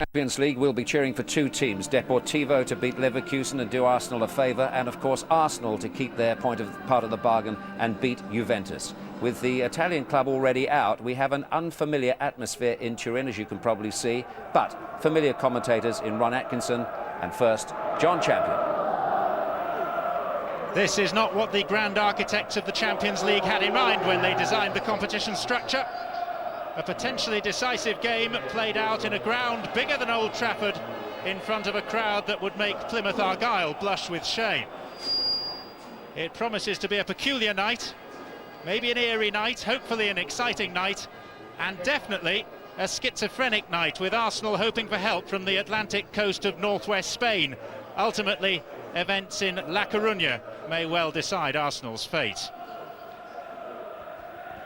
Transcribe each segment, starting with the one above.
Champions League, we'll be cheering for two teams, Deportivo to beat Leverkusen and do Arsenal a favour, and of course Arsenal to keep their part of the bargain and beat Juventus. With the Italian club already out, we have an unfamiliar atmosphere in Turin, as you can probably see, but familiar commentators in Ron Atkinson and first, John Champion. This is not what the grand architects of the Champions League had in mind when they designed the competition structure. A potentially decisive game played out in a ground bigger than Old Trafford in front of a crowd that would make Plymouth Argyle blush with shame. It promises to be a peculiar night, maybe an eerie night, hopefully an exciting night, and definitely a schizophrenic night, with Arsenal hoping for help from the Atlantic coast of northwest Spain. Ultimately, events in La Coruña may well decide Arsenal's fate.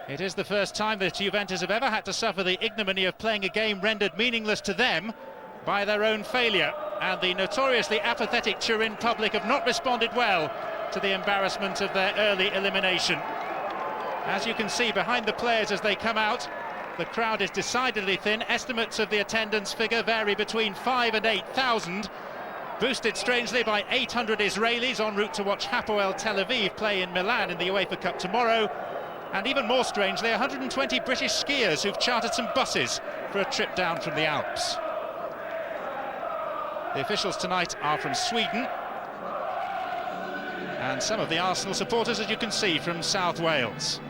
It is the first time that Juventus have ever had to suffer the ignominy of playing a game rendered meaningless to them by their own failure, and the notoriously apathetic Turin public have not responded well to the embarrassment of their early elimination. As you can see behind the players as they come out, the crowd is decidedly thin. Estimates of the attendance figure vary between 5,000 and 8,000, boosted strangely by 800 Israelis en route to watch Hapoel Tel Aviv play in Milan in the UEFA Cup tomorrow. And even more strangely, 120 British skiers who've chartered some buses for a trip down from the Alps. The officials tonight are from Sweden, and some of the Arsenal supporters, as you can see, from South Wales.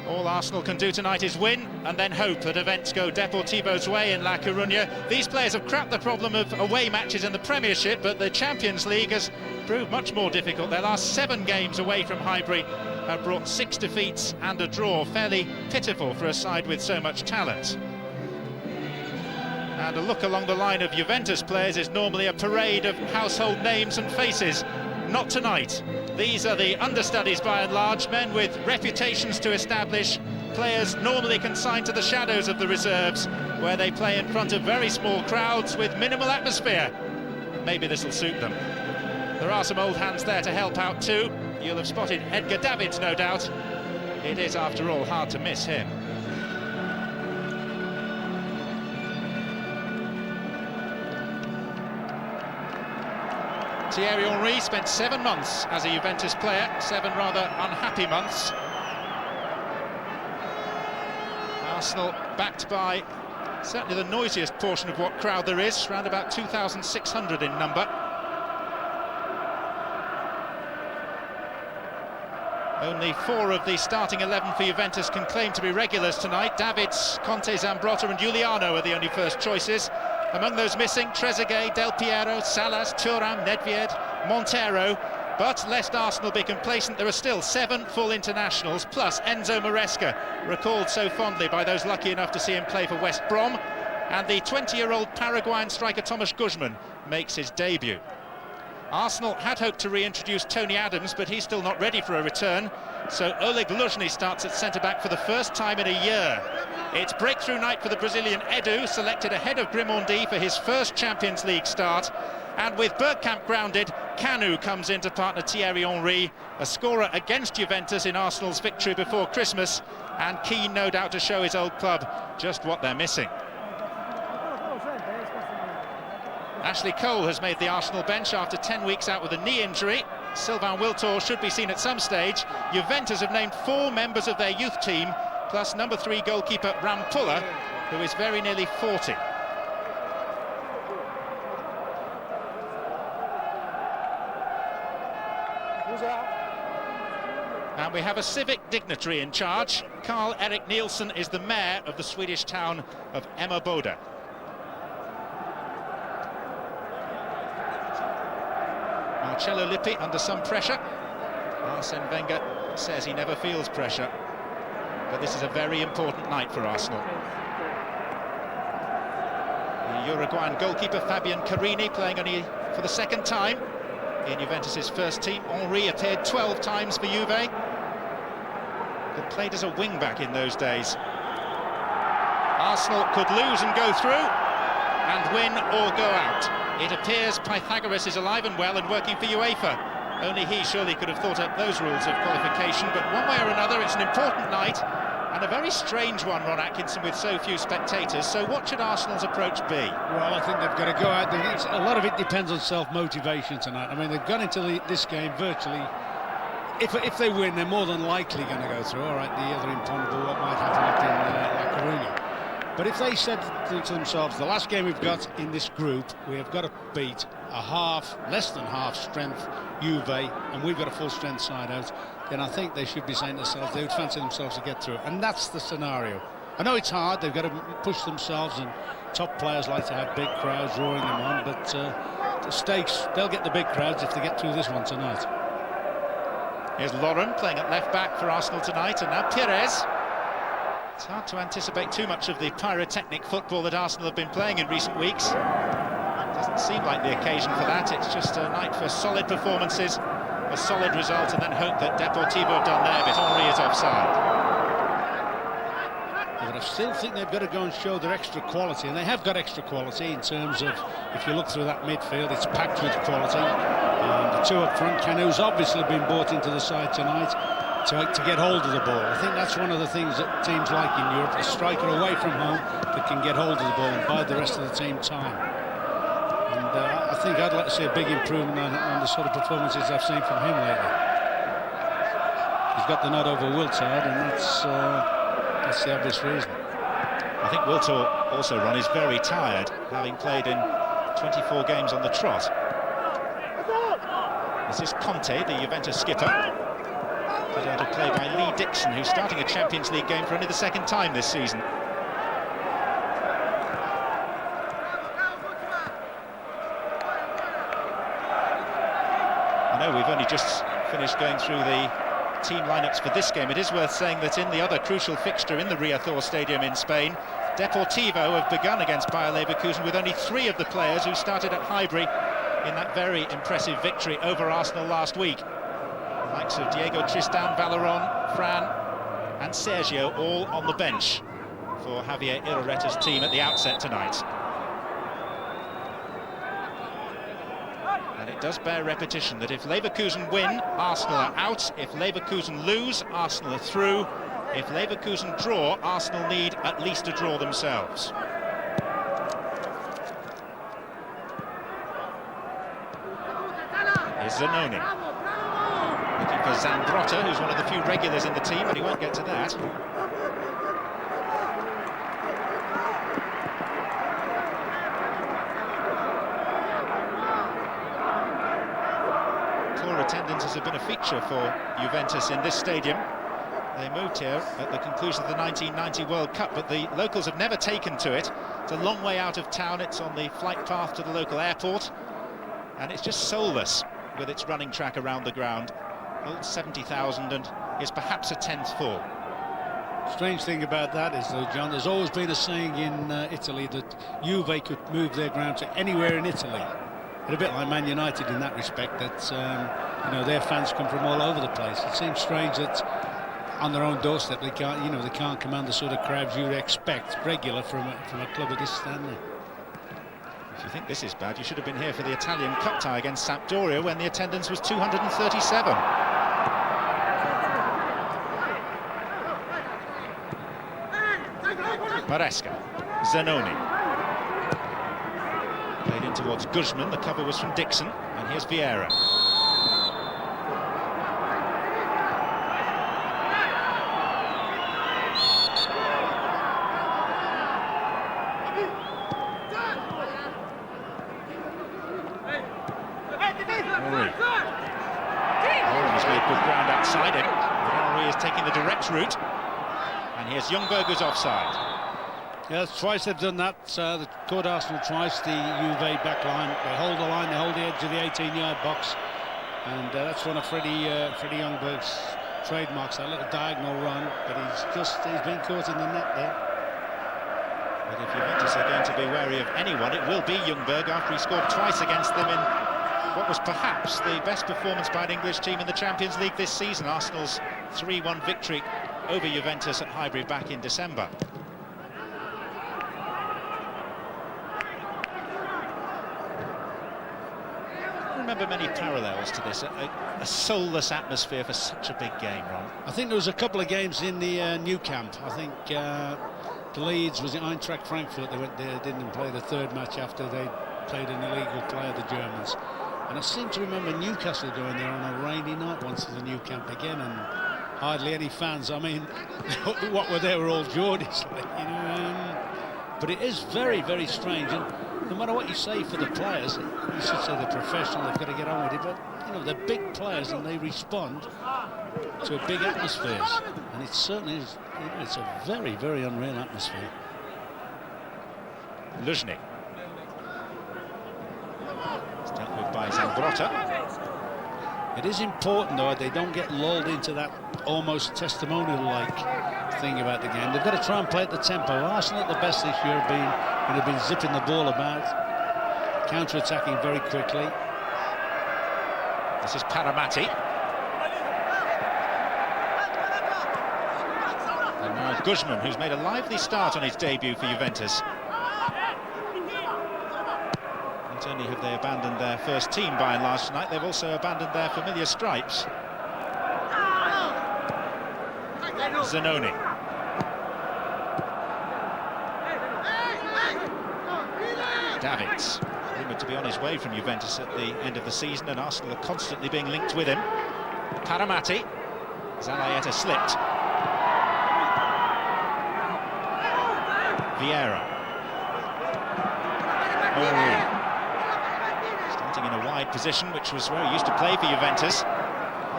All Arsenal can do tonight is win and then hope that events go Deportivo's way in La Coruña. These players have cracked the problem of away matches in the Premiership, but the Champions League has proved much more difficult. Their last 7 games away from Highbury have brought 6 defeats and a draw, fairly pitiful for a side with so much talent. And a look along the line of Juventus players is normally a parade of household names and faces. Not tonight. These are the understudies by and large, men with reputations to establish, players normally consigned to the shadows of the reserves, where they play in front of very small crowds with minimal atmosphere. Maybe this will suit them. There are some old hands there to help out too. You'll have spotted Edgar Davids, no doubt. It is, after all, hard to miss him. Thierry Henry spent 7 months as a Juventus player, 7 rather unhappy months. Arsenal backed by certainly the noisiest portion of what crowd there is, around about 2,600 in number. Only 4 of the starting 11 for Juventus can claim to be regulars tonight. Davids, Conte, Zambrotta and Giuliano are the only first choices. Among those missing, Trezeguet, Del Piero, Salas, Thuram, Nedved, Montero. But lest Arsenal be complacent, there are still 7 full internationals, plus Enzo Maresca, recalled so fondly by those lucky enough to see him play for West Brom. And the 20-year-old Paraguayan striker Tomas Guzman makes his debut. Arsenal had hoped to reintroduce Tony Adams, but he's still not ready for a return. So Oleg Luzhny starts at centre-back for the first time in a year. It's breakthrough night for the Brazilian Edu, selected ahead of Grimondi for his first Champions League start. And with Bergkamp grounded, Kanu comes in to partner Thierry Henry, a scorer against Juventus in Arsenal's victory before Christmas, and keen, no doubt, to show his old club just what they're missing. Ashley Cole has made the Arsenal bench after 10 weeks out with a knee injury. Sylvain Wiltord should be seen at some stage. Juventus have named 4 members of their youth team, plus number 3 goalkeeper Rampulla, who is very nearly 40. And we have a civic dignitary in charge. Carl Erik Nielsen is the mayor of the Swedish town of Emmaboda. Marcello Lippi under some pressure. Arsene Wenger says he never feels pressure, but this is a very important night for Arsenal. The Uruguayan goalkeeper Fabian Carini playing only for the 2nd time in Juventus's first team. Henry appeared 12 times for Juve, but played as a wing-back in those days. Arsenal could lose and go through, and win or go out. It appears Pythagoras is alive and well and working for UEFA. Only he surely could have thought up those rules of qualification, but one way or another, it's an important night, And a very strange one, Ron Atkinson, with so few spectators. So what should Arsenal's approach be? Well, I think they've got to go out. A lot of it depends on self-motivation tonight. I mean, they've gone into this game virtually. If they win, they're more than likely going to go through. All right, the other imponderable, what might happen up in La Coruña. But if they said to themselves, the last game we've got in this group, we have got to beat less than half strength Juve, and we've got a full strength side out, then I think they should be saying to themselves they would fancy themselves to get through it. And that's the scenario. I know it's hard, they've got to push themselves, and top players like to have big crowds roaring them on, but the stakes, they'll get the big crowds if they get through this one tonight. Here's Lauren playing at left-back for Arsenal tonight, and now Pires. It's hard to anticipate too much of the pyrotechnic football that Arsenal have been playing in recent weeks. Doesn't seem like the occasion for that. It's just a night for solid performances, a solid result, and then hope that Deportivo have done their bit. Henry is offside. But I still think they've got to go and show their extra quality, and they have got extra quality in terms of, if you look through that midfield, it's packed with quality. The two up front, Canu's obviously been brought into the side tonight to get hold of the ball. I think that's one of the things that teams like in Europe, a striker away from home that can get hold of the ball and buy the rest of the team time. And I think I'd like to see a big improvement on the sort of performances I've seen from him lately. He's got the nod over Wiltord, and that's the obvious reason. I think Wiltord also, Ron, is very tired, having played in 24 games on the trot. This is Conte, the Juventus skipper. Put out of play by Lee Dixon, who's starting a Champions League game for only the second time this season. I know we've only just finished going through the team lineups for this game. It is worth saying that in the other crucial fixture in the Riazor Stadium in Spain, Deportivo have begun against Bayer Leverkusen with only 3 of the players who started at Highbury in that very impressive victory over Arsenal last week. The likes of Diego Tristan, Valeron, Fran and Sergio all on the bench for Javier Irureta's team at the outset tonight. And it does bear repetition that if Leverkusen win, Arsenal are out. If Leverkusen lose, Arsenal are through. If Leverkusen draw, Arsenal need at least a draw themselves. Here's Zanoni. Looking for Zambrotta, who's one of the few regulars in the team, but he won't get to that. Poor attendances have been a feature for Juventus in this stadium. They moved here at the conclusion of the 1990 World Cup, but the locals have never taken to it. It's a long way out of town. It's on the flight path to the local airport, and it's just soulless with its running track around the ground. Holds 70,000 and is perhaps a 10th full. Strange thing about that is, though, John, there's always been a saying in Italy that Juve could move their ground to anywhere in Italy. And a bit like Man United in that respect, that you know, their fans come from all over the place. It seems strange that on their own doorstep they can't command the sort of crowds you'd expect regular from a club of this standard. If you think this is bad, you should have been here for the Italian Cup tie against Sampdoria when the attendance was 237. Maresca, Zanoni. Played in towards Guzman, the cover was from Dixon, and here's Vieira. Outside him, Henry is taking the direct route, and here's Ljungberger's offside. Yes, twice they've done that. They caught Arsenal twice, the Juve back line. They hold the line, they hold the edge of the 18-yard box, and that's one of Freddie Ljungberg's trademarks, that little diagonal run, but he's been caught in the net there. But if Juventus are going to be wary of anyone, it will be Ljungberg after he scored twice against them in what was perhaps the best performance by an English team in the Champions League this season. Arsenal's 3-1 victory over Juventus at Highbury back in December. remember many parallels to this, a soulless atmosphere for such a big game, Ron. I think there was a couple of games in the new camp. I think Leeds was at Eintracht Frankfurt. They went there, didn't play the third match after they played an illegal player, the Germans. And I seem to remember Newcastle going there on a rainy night once to the new camp again, and hardly any fans. I mean, what were there were all Geordies, like, you know. But it is very, very strange. And no matter what you say for the players, you should say they're professional, they've got to get on with it. But, you know, they're big players and they respond to a big atmosphere. And it certainly is, you know, it's a very, very unreal atmosphere. Luzhny. It's dealt with by Zambrotta. It is important, though, they don't get lulled into that almost testimonial-like thing about the game. They've got to try and play at the tempo. Arsenal at the best this year have been zipping the ball about, counter-attacking very quickly. This is Paramati. And now Guzman, who's made a lively start on his debut for Juventus. Not only have they abandoned their first team by and large tonight, they've also abandoned their familiar stripes. Zanoni. Davids, rumoured to be on his way from Juventus at the end of the season, and Arsenal are constantly being linked with him. Paramati. Zalaeta slipped. Vieira. Henry. Starting in a wide position, which was where he used to play for Juventus.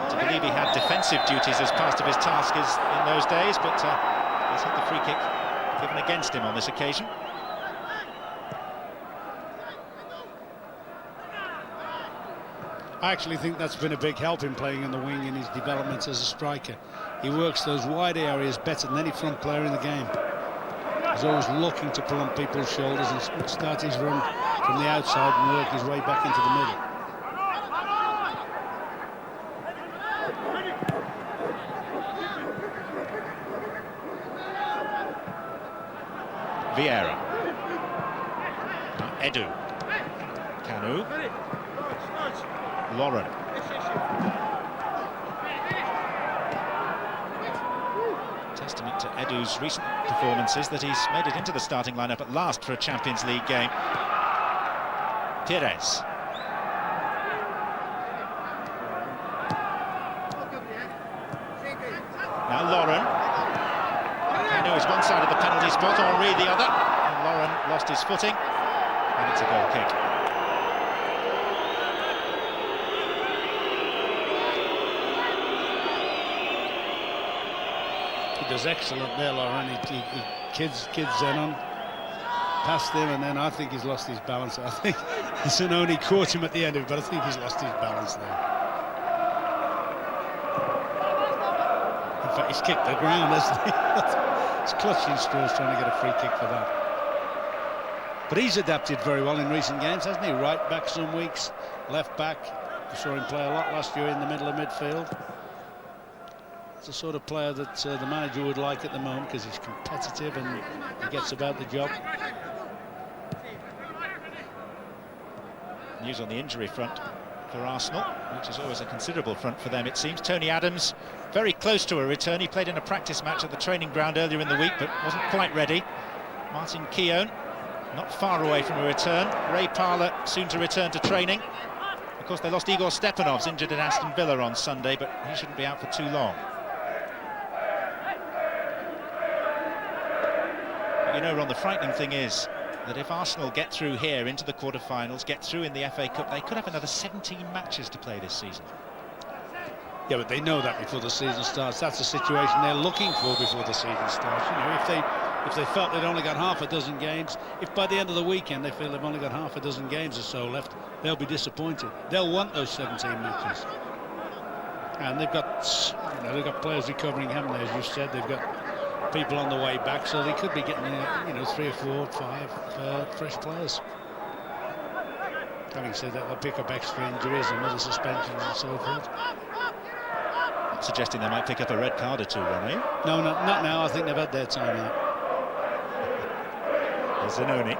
To believe he had defensive duties as part of his task in those days, but he's had the free kick given against him on this occasion. I actually think that's been a big help in playing in the wing in his development as a striker. He works those wide areas better than any front player in the game. He's always looking to pull on people's shoulders and start his run from the outside and work his way back into the middle. Vieira. Edu. Kanu. Lauren. Testament to Edu's recent performances that he's made it into the starting lineup at last for a Champions League game. Pires. Now Lauren. Kanu is one side of the penalty spot, Henry the other. And Lauren lost his footing, and it's a goal kick. He does excellent there, Lauren. He kids Zenon past him, and then I think he's lost his balance. I think Zanoni caught him at the end of it, but I think he's lost his balance there. In fact, he's kicked the ground, hasn't he? He's clutching straws trying to get a free kick for that. But he's adapted very well in recent games, hasn't he? Right back some weeks, left back. We saw him play a lot last year in the middle of midfield. It's the sort of player that the manager would like at the moment because he's competitive and he gets about the job. News on the injury front for Arsenal, which is always a considerable front for them, it seems. Tony Adams very close to a return. He played in a practice match at the training ground earlier in the week but wasn't quite ready. Martin Keown not far away from a return. Ray Parlour soon to return to training. Of course, they lost Igor Stepanov's injured at Aston Villa on Sunday, but he shouldn't be out for too long. But you know, Ron, the frightening thing is that if Arsenal get through here into the quarter-finals, get through in the FA Cup, they could have another 17 matches to play this season. Yeah, but they know that before the season starts. That's the situation they're looking for before the season starts. You know, if they felt they'd only got half a dozen games, if by the end of the weekend they feel they've only got half a dozen games or so left, they'll be disappointed. They'll want those 17 matches. And they've got, you know, they've got players recovering, haven't they? As you said, they've got people on the way back, so they could be getting, you know, 3 or 4, 5 fresh players. Having said that, they'll pick up extra injuries and other suspensions and so forth. Suggesting they might pick up a red card or two, Ron, are you? No, not now. I think they've had their time out. Zanoni.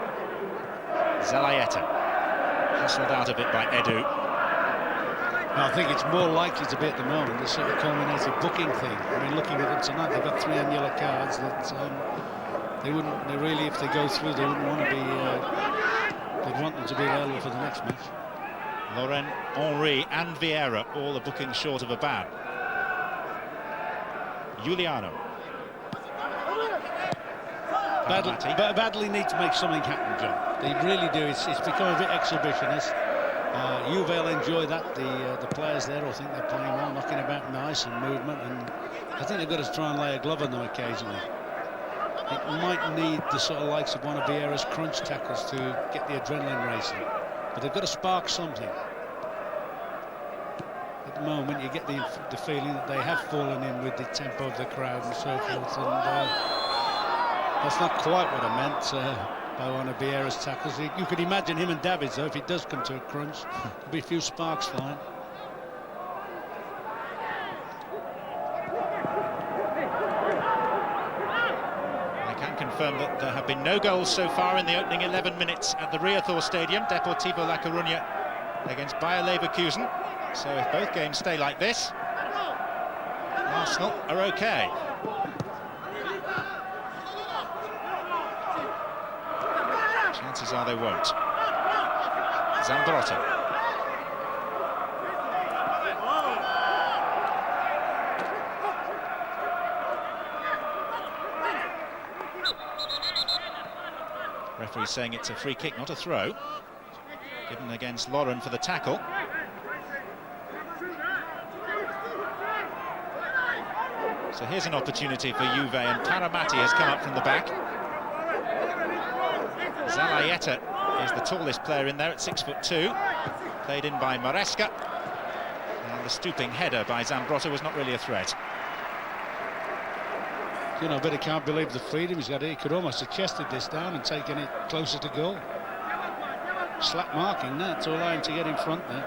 Zalaeta. Hustled out of it by Edu. No, I think it's more likely to be at the moment the sort of culminated booking thing. I mean, looking at them tonight, they've got 3 annular cards that they wouldn't. They really, if they go through, they wouldn't want to be. They'd want them to be available for the next match. Laurent, Henry and Vieira all are booking short of a ban. Giuliano. Badly need to make something happen, John. They really do. It's become a bit exhibitionist. Juve enjoy that. The players there all think they're playing well, knocking about nice and movement, and I think they've got to try and lay a glove on them occasionally. It might need the sort of likes of one of Vieira's crunch tackles to get the adrenaline racing, but they've got to spark something. At the moment, you get the feeling that they have fallen in with the tempo of the crowd and so forth, and that's not quite what I meant by one of Vieira's tackles. You could imagine him and Davids, though, if it does come to a crunch, there'll be a few sparks flying. I can confirm that there have been no goals so far in the opening 11 minutes at the Riazor Stadium, Deportivo La Coruña against Bayer Leverkusen. So if both games stay like this, Arsenal are okay. Chances are they won't. Zambrotta. Referee saying it's a free kick, not a throw. Given against Lauren for the tackle. So here's an opportunity for Juve, and Paramati has come up from the back. Zalayeta is the tallest player in there at 6'2", played in by Maresca, and the stooping header by Zambrotta was not really a threat. You know, but I can't believe the freedom he's got. He could almost have chested this down and taken it closer to goal. Slap marking that to allow him to get in front there.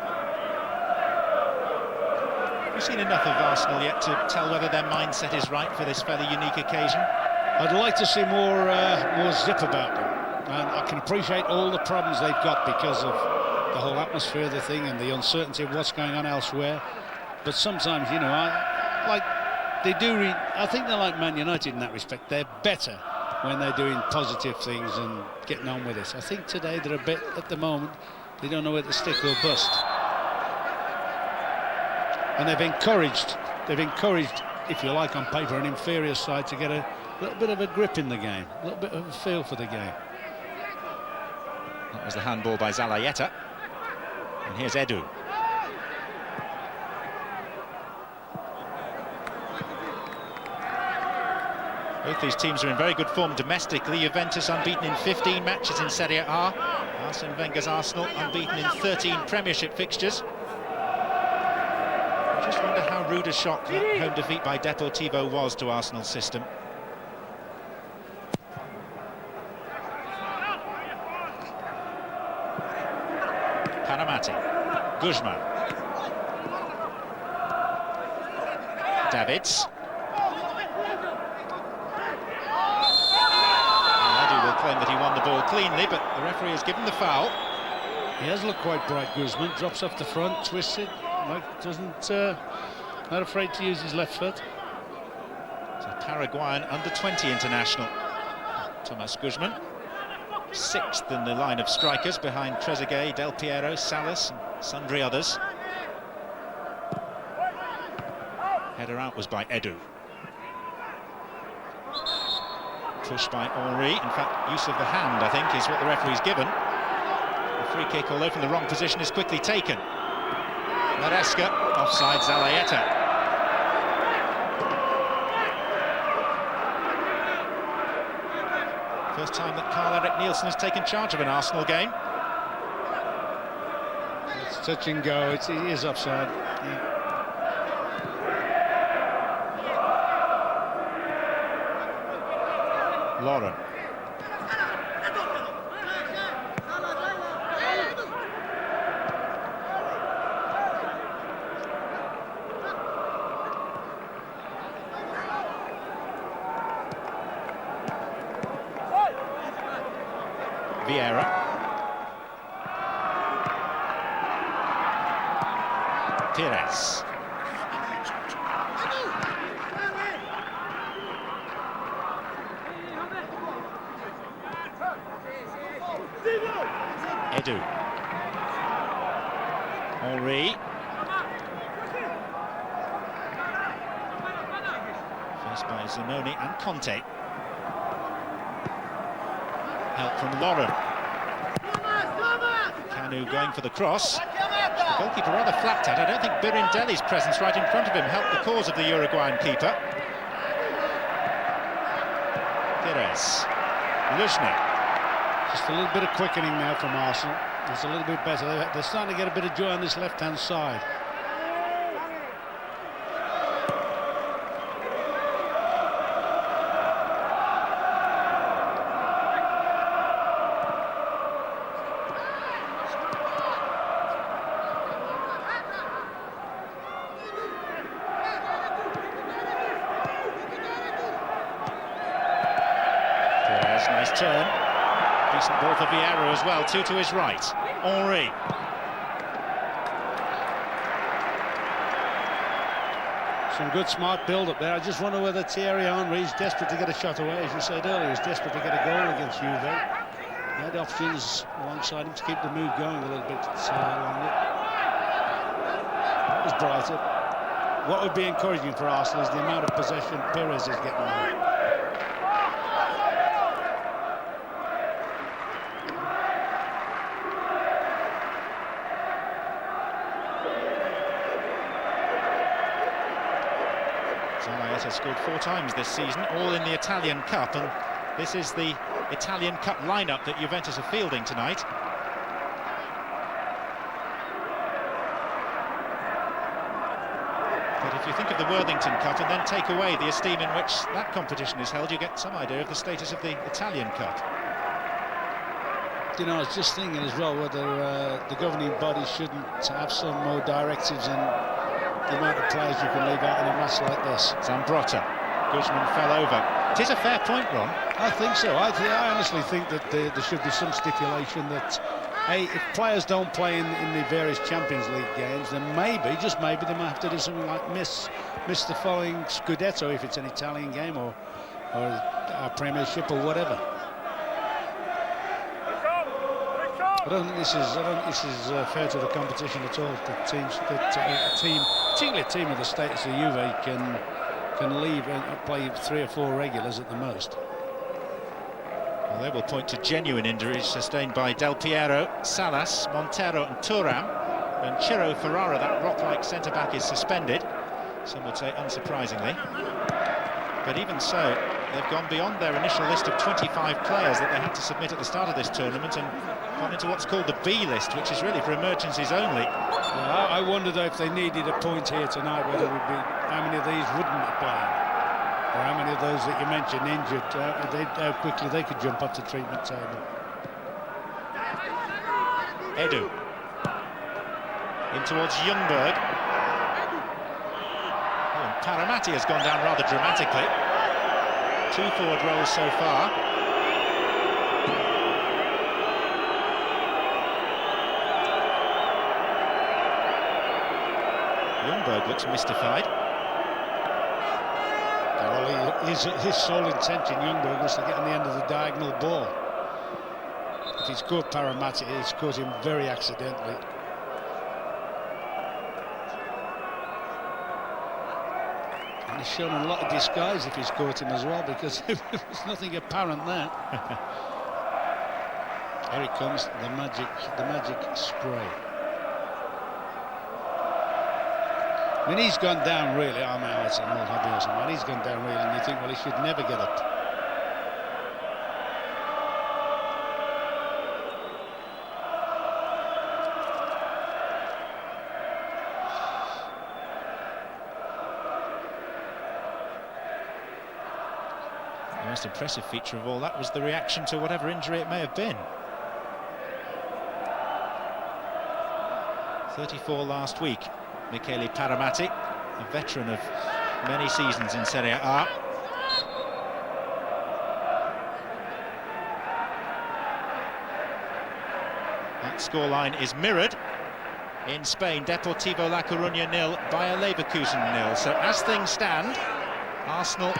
We've seen enough of Arsenal yet to tell whether their mindset is right for this fairly unique occasion. I'd like to see more zip about them. And I can appreciate all the problems they've got because of the whole atmosphere of the thing and the uncertainty of what's going on elsewhere. But sometimes, you know, I think they're like Man United in that respect. They're better when they're doing positive things and getting on with it. I think today they're a bit, at the moment, they don't know whether to stick or bust. And they've encouraged, if you like, on paper, an inferior side to get a little bit of a grip in the game, a little bit of a feel for the game. That was the handball by Zalayeta. And here's Edu. Both these teams are in very good form domestically. Juventus unbeaten in 15 matches in Serie A. Arsene Wenger's Arsenal unbeaten in 13 Premiership fixtures. I just wonder how rude a shock that home defeat by Deportivo was to Arsenal's system. Paramati, Guzman, Davids. Edu will claim that he won the ball cleanly, but the referee has given the foul. He has looked quite bright, Guzman. Drops off the front, twists it, not afraid to use his left foot. It's a Paraguayan under-20 international, Thomas Guzman. 6th in the line of strikers behind Trezeguet, Del Piero, Salas and sundry others. Header out was by Edu. Push by Henry. In fact, use of the hand, I think, is what the referee's given. The free kick, although from the wrong position, is quickly taken. Maresca, offside Zalayeta. First time that Carl-Erik Nielsen has taken charge of an Arsenal game. It's touch and go. It is offside. Yeah. Lauren. Vieira. Pires. Edu. Henri. Faced by Zanoni and Conte. Help from Lauren. Kanu going for the cross. The goalkeeper rather flapped out. I don't think Birindeli's presence right in front of him helped the cause of the Uruguayan keeper. Pires. Luzhny. Just a little bit of quickening now from Arsenal. It's a little bit better. They're starting to get a bit of joy on this left-hand side. Pires, nice turn. Decent ball for Vieira as well, two to his right. Henri. Some good smart build-up there. I just wonder whether Thierry Henry is desperate to get a shot away. As you said earlier, he's desperate to get a goal against Juve. He had options alongside him to keep the move going a little bit longer. That was brighter. What would be encouraging for Arsenal is the amount of possession Pires is getting now. Has scored 4 times this season, all in the Italian Cup, and this is the Italian Cup lineup that Juventus are fielding tonight. But if you think of the Worthington Cup and then take away the esteem in which that competition is held, you get some idea of the status of the Italian Cup. You know, I was just thinking as well whether the governing body shouldn't have some more directives in the amount of players you can leave out in a match like this. Zambrotta. Guzman fell over. It is a fair point, Ron. I think so. I honestly think that there should be some stipulation that, hey, if players don't play in the various Champions League games, then maybe, just maybe, they might have to do something like miss the following Scudetto if it's an Italian game or a Premiership or whatever. I don't think this is fair to the competition at all. That particularly a team of the status of Juve can leave and play 3 or 4 regulars at the most. Well, they will point to genuine injuries sustained by Del Piero, Salas, Montero and Thuram. And Ciro Ferrara, that rock-like centre-back, is suspended. Some would say unsurprisingly. But even so, they've gone beyond their initial list of 25 players that they had to submit at the start of this tournament and gone into what's called the B list, which is really for emergencies only. Yeah, I wondered if they needed a point here tonight, whether it would be how many of these wouldn't be playing, or how many of those that you mentioned injured, how quickly they could jump up the treatment table. Edu. In towards Ljungberg. Oh, and Paramati has gone down rather dramatically. 2 forward rolls so far. Ljungberg looks mystified. Well, his sole intention, Ljungberg, was to get on the end of the diagonal ball. If he's caught Paramati, he's caught him very accidentally. And he's shown a lot of disguise if he's caught him as well, because there's nothing apparent there. Here it comes, the magic spray. I mean, he's gone down really. I mean, it's an old hobby or something. He's gone down really, and you think, well, he should never get up. The most impressive feature of all that was the reaction to whatever injury it may have been. 34 last week. Michele Paramati, a veteran of many seasons in Serie A. That scoreline is mirrored In Spain, Deportivo La Coruña 0, Bayer Leverkusen 0. So as things stand, Arsenal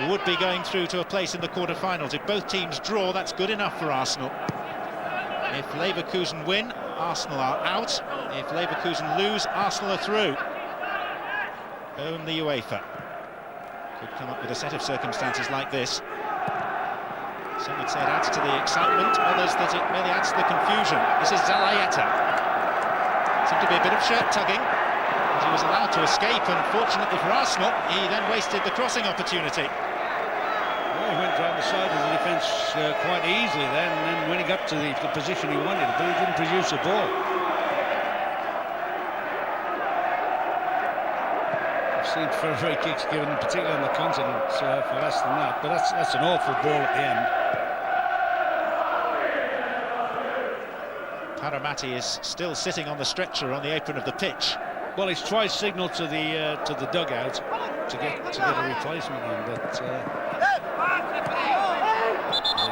would be going through to a place in the quarter-finals. If both teams draw, that's good enough for Arsenal. If Leverkusen win, Arsenal are out. If Leverkusen lose, Arsenal are through. Own the UEFA. Could come up with a set of circumstances like this. Some would say it adds to the excitement, others that it merely adds to the confusion. This is Zalayeta. Seemed to be a bit of shirt-tugging, but he was allowed to escape, and fortunately for Arsenal, he then wasted the crossing opportunity. Well, he went round the side of the defence quite easily then, and then when he got to the position he wanted, but he didn't produce a ball. I've seen free kicks given, particularly on the continent, for less than that, but that's an awful ball at the end. Paramati is still sitting on the stretcher on the apron of the pitch. Well, he's twice signalled to the dugout to get a replacement in, but they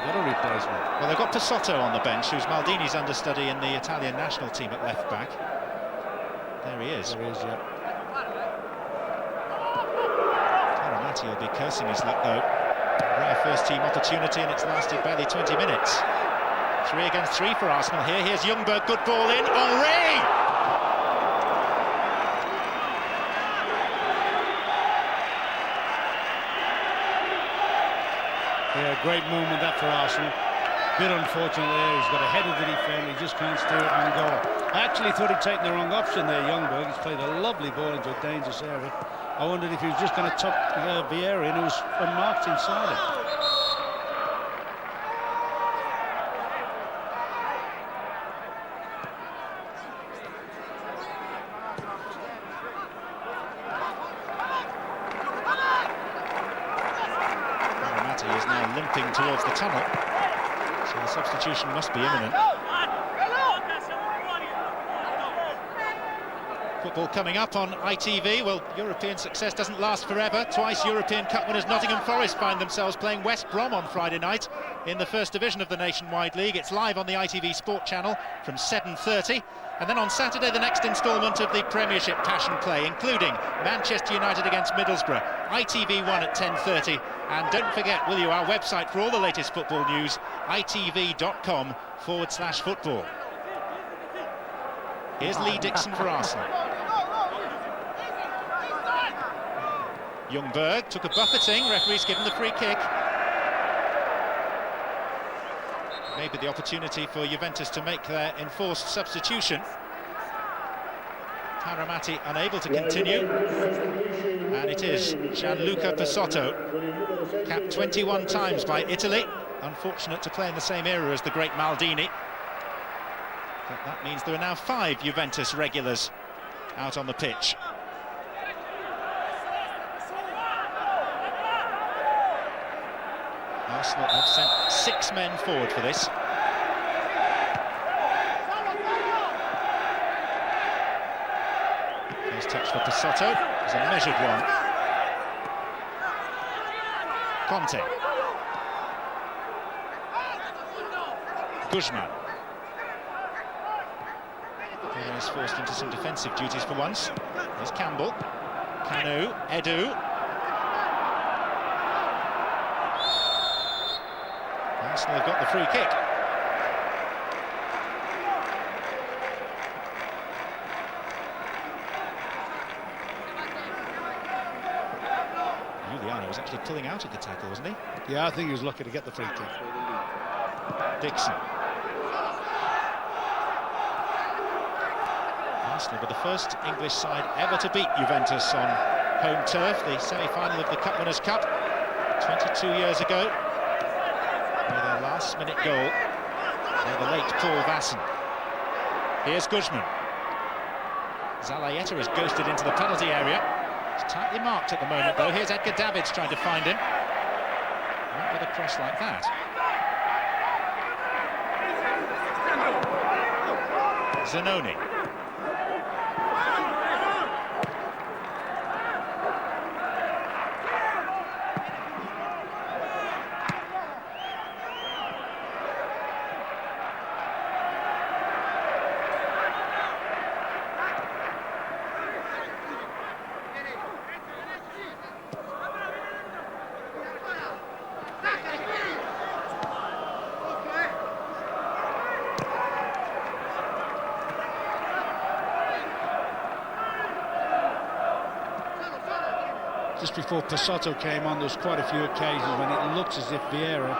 got a replacement. Well, they've got Pisotto on the bench, who's Maldini's understudy in the Italian national team at left back. There he is. There he is, yeah. Paramati will be cursing his luck, though. Rare first-team opportunity, and it's lasted barely 20 minutes. 3 against 3 for Arsenal here. Here's Ljungberg, good ball in. Henry! Yeah, great moment that for Arsenal. Bit unfortunate there, he's got ahead of the defender, he just can't steer it on goal. I actually thought he'd taken the wrong option there, Ljungberg. He's played a lovely ball into a dangerous area. I wondered if he was just going to tuck Vieira in, who was unmarked inside it. Is now limping towards the tunnel, so the substitution must be imminent. Football coming up on ITV. Well, European success doesn't last forever. Twice European Cup winners Nottingham Forest find themselves playing West Brom on Friday night in the First Division of the Nationwide League. It's live on the ITV Sport channel from 7:30. And then on Saturday, the next instalment of the Premiership Passion Play, including Manchester United against Middlesbrough, ITV1 at 10:30. And don't forget, will you, our website for all the latest football news, itv.com/football. Here's Lee Dixon for Arsenal. Ljungberg took a buffeting, referee's given the free kick. Maybe the opportunity for Juventus to make their enforced substitution. Paramati unable to continue, and it is Gianluca Pisotto, capped 21 times by Italy. Unfortunate to play in the same era as the great Maldini, but that means there are now 5 Juventus regulars out on the pitch. Arsenal have sent 6 men forward for this. First touch for Pisotto is a measured one. Conte. Guzman. Is forced into some defensive duties for once. There's Campbell. Kanu. Edu. Arsenal have got the free kick. Juliano was actually pulling out of the tackle, wasn't he? Yeah, I think he was lucky to get the free kick. Dixon. Arsenal were the first English side ever to beat Juventus on home turf, the semi-final of the Cup Winners' Cup 22 years ago, with a last-minute goal by the late Paul Vasson. Here's Guzman. Zalayeta has ghosted into the penalty area. It's tightly marked at the moment, though. Here's Edgar Davids trying to find him. Not with a cross like that. Zanoni. just before Pasotto came on, there was quite a few occasions when it looked as if Vieira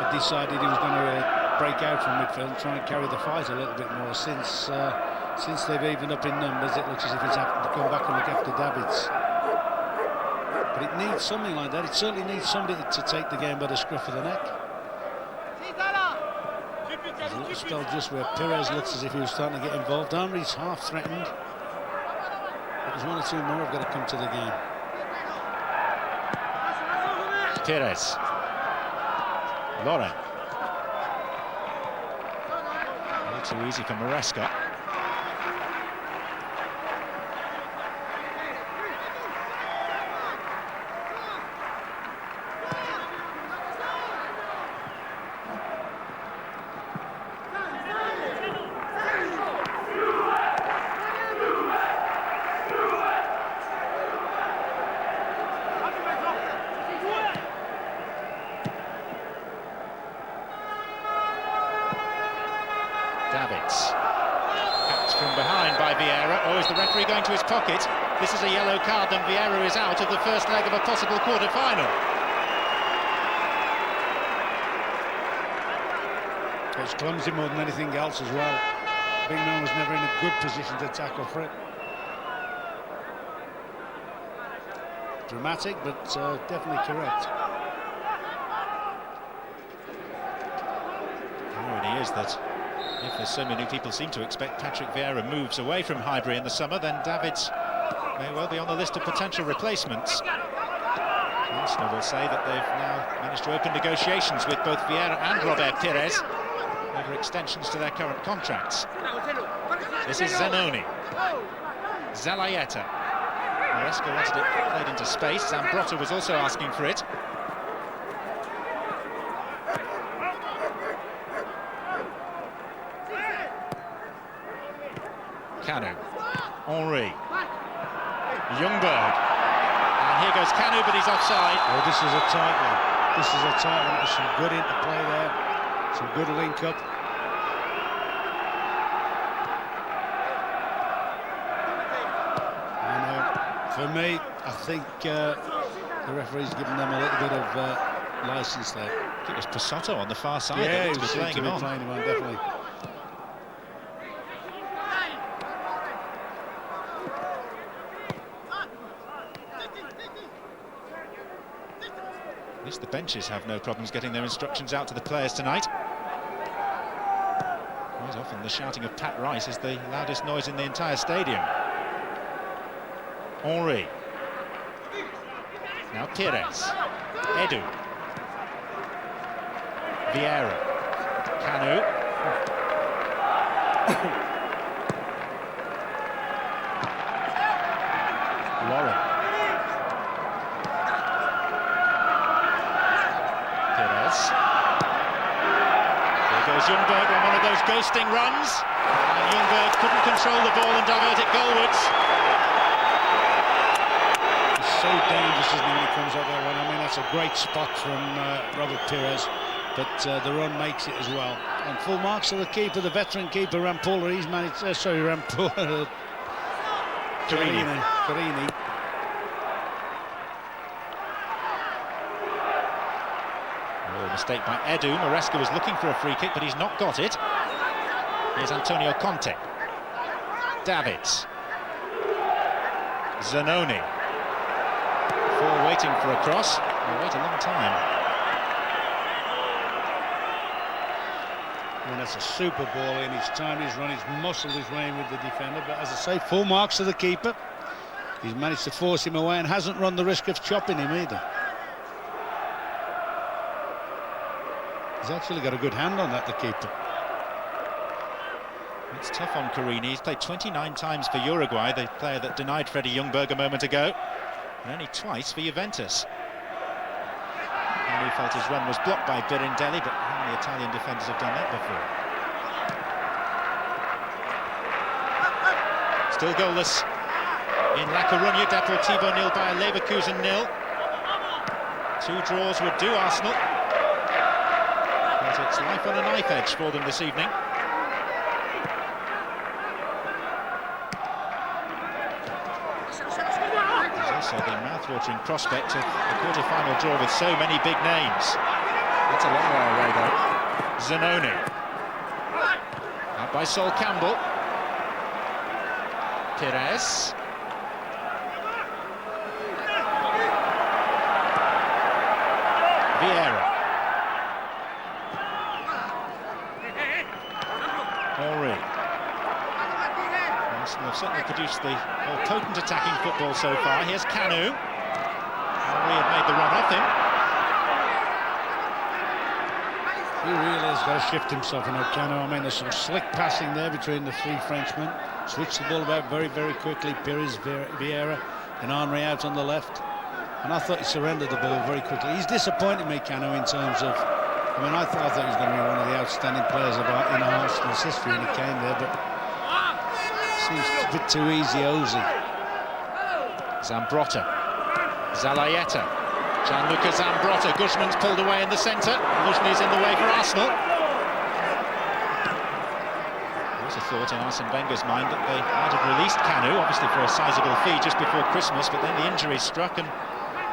had decided he was going to break out from midfield and try and carry the fight a little bit more. Since they've evened up in numbers, it looks as if it's happened to come back and look after Davids. But it needs something like that. It certainly needs somebody to take the game by the scruff of the neck. There's a little spell just where Pires looks as if he was starting to get involved. Henry's half threatened. There's one or two more have got to come to the game. Pires. Lauren. A little too easy for Maresca. Davids. Capped from behind by Vieira. Oh, is the referee going to his pocket? This is a yellow card, then Vieira is out of the first leg of a possible quarter-final. It's clumsy more than anything else as well. Big Man was never in a good position to tackle for it. Dramatic, but definitely correct. The irony is that if, as so many people seem to expect, Patrick Vieira moves away from Highbury in the summer, then Davids may well be on the list of potential replacements. Arsenal will say that they've now managed to open negotiations with both Vieira and Robert Pires over extensions to their current contracts. This is Zanoni. Zalayeta. Maresca wanted it played into space. Zambrotta was also asking for it. Kanu. Henry. Ljungberg. And here goes Kanu, but he's offside. Oh, this is a tight one. This is a tight one. There's some good interplay there. Some good link up. And for me, I think the referee's given them a little bit of license there. I think it was Pasotto on the far side. Yeah, that he was playing him on. Definitely. At least the benches have no problems getting their instructions out to the players tonight. Quite often the shouting of Pat Rice is the loudest noise in the entire stadium. Henry. Now Pires. Edu. Vieira. Kanu. Lauren. Pires. There goes Ljungberg on one of those ghosting runs. And Ljungberg couldn't control the ball and divert it goalwards. So dangerous, isn't he, when he comes up that one? I mean, that's a great spot from Robert Pires, but the run makes it as well. And full marks to the keeper, the veteran keeper, Rampolla. He's managed. Rampolla. Carini. Oh, mistake by Edu. Maresca was looking for a free kick, but he's not got it. Here's Antonio Conte. Davids. Zanoni. Four waiting for a cross. They'll wait a long time. I mean, that's a super ball in. He's timed his run, he's muscled his way in with the defender. But as I say, full marks to the keeper. He's managed to force him away and hasn't run the risk of chopping him either. He's actually got a good hand on that, the keeper. It's tough on Carini. He's played 29 times for Uruguay, the player that denied Freddie Ljungberg a moment ago. And only twice for Juventus. And he felt his run was blocked by Birindelli, but how many Italian defenders have done that before? Still goalless in La Coruña. Deportivo nil, Bayer Leverkusen nil. 2 draws would do Arsenal. But it's life on a knife edge for them this evening. Also the mouth-watering prospect of the quarter-final draw with so many big names. That's a long way away, though. Zanoni. Out by Sol Campbell. Pires. Vieira. Henry. Arsenal have certainly produced the more potent attacking football so far. Here's Kanu. Henry had made the run off him. He really has got to shift himself in Kanu. I mean, there's some slick passing there between the three Frenchmen. Switched the ball about very, very quickly. Pires, Vieira and Henry out on the left. And I thought he surrendered the ball very quickly. He's disappointed me, Kanu, in terms of... I mean, I thought he was going to be one of the outstanding players in Arsenal's history, and he came there, but seems a bit too easy, Ozzy. Zambrotta, Zalaeta, Gianluca Zambrotta. Guzman's pulled away in the centre. Luzhny's in the way for Arsenal. There was a thought in Arsene Wenger's mind that they might have released Kanu, obviously for a sizable fee just before Christmas, but then the injury struck and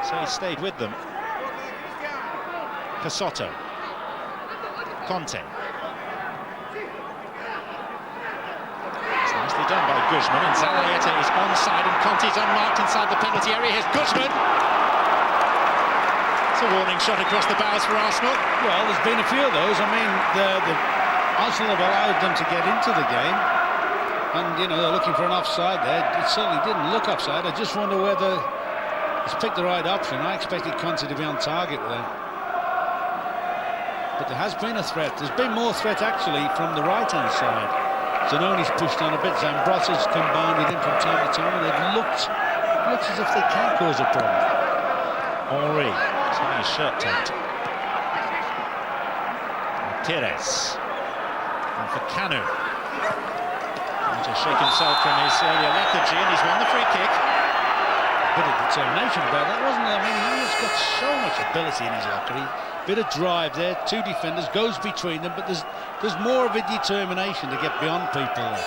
so he stayed with them. Pasotto. Conte. It's nicely done by Guzman, and Zalaeta is onside, and Conte's unmarked inside the penalty area. Here's Guzman. It's a warning shot across the bows for Arsenal. Well, there's been a few of those. I mean, the Arsenal have allowed them to get into the game, and, you know, they're looking for an offside there. It certainly didn't look offside. I just wonder whether he's picked the right option. I expected Conte to be on target there. But there has been a threat. There's been more threat, actually, from the right-hand side. Zanoni's pushed on a bit. Zambrotta's combined with him from time to time, and it looks as if they can cause a problem. Henry, he's having his shirt tugged. Pires. And for Kanu. Trying to shake himself from his earlier lethargy, and he's won the free kick. A bit of determination about that, wasn't there? I mean, he's got so much ability in his locker. Bit of drive there, two defenders, goes between them, but there's more of a determination to get beyond people there.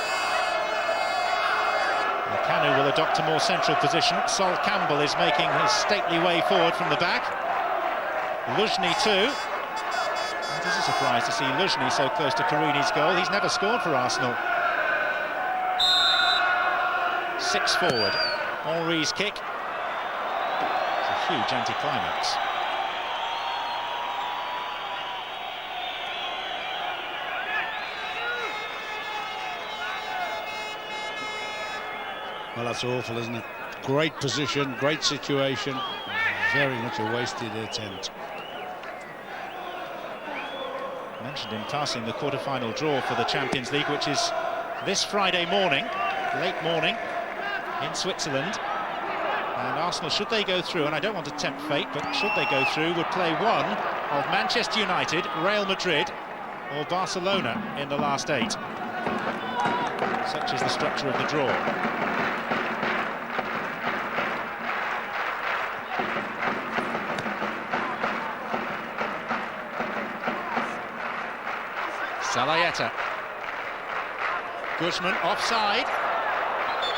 Kanu will adopt a more central position. Sol Campbell is making his stately way forward from the back. Luzhny too. It is a surprise to see Luzhny so close to Karuni's goal. He's never scored for Arsenal. 6 forward. Henry's kick. It's a huge anticlimax. Well, that's awful, isn't it? Great position, great situation. Very much a wasted attempt. Mentioned in passing the quarter-final draw for the Champions League, which is this Friday morning, late morning, in Switzerland. And Arsenal, should they go through, and I don't want to tempt fate, but should they go through, would play one of Manchester United, Real Madrid or Barcelona in the last 8. Such is the structure of the draw. Zalaeta. Guzman offside.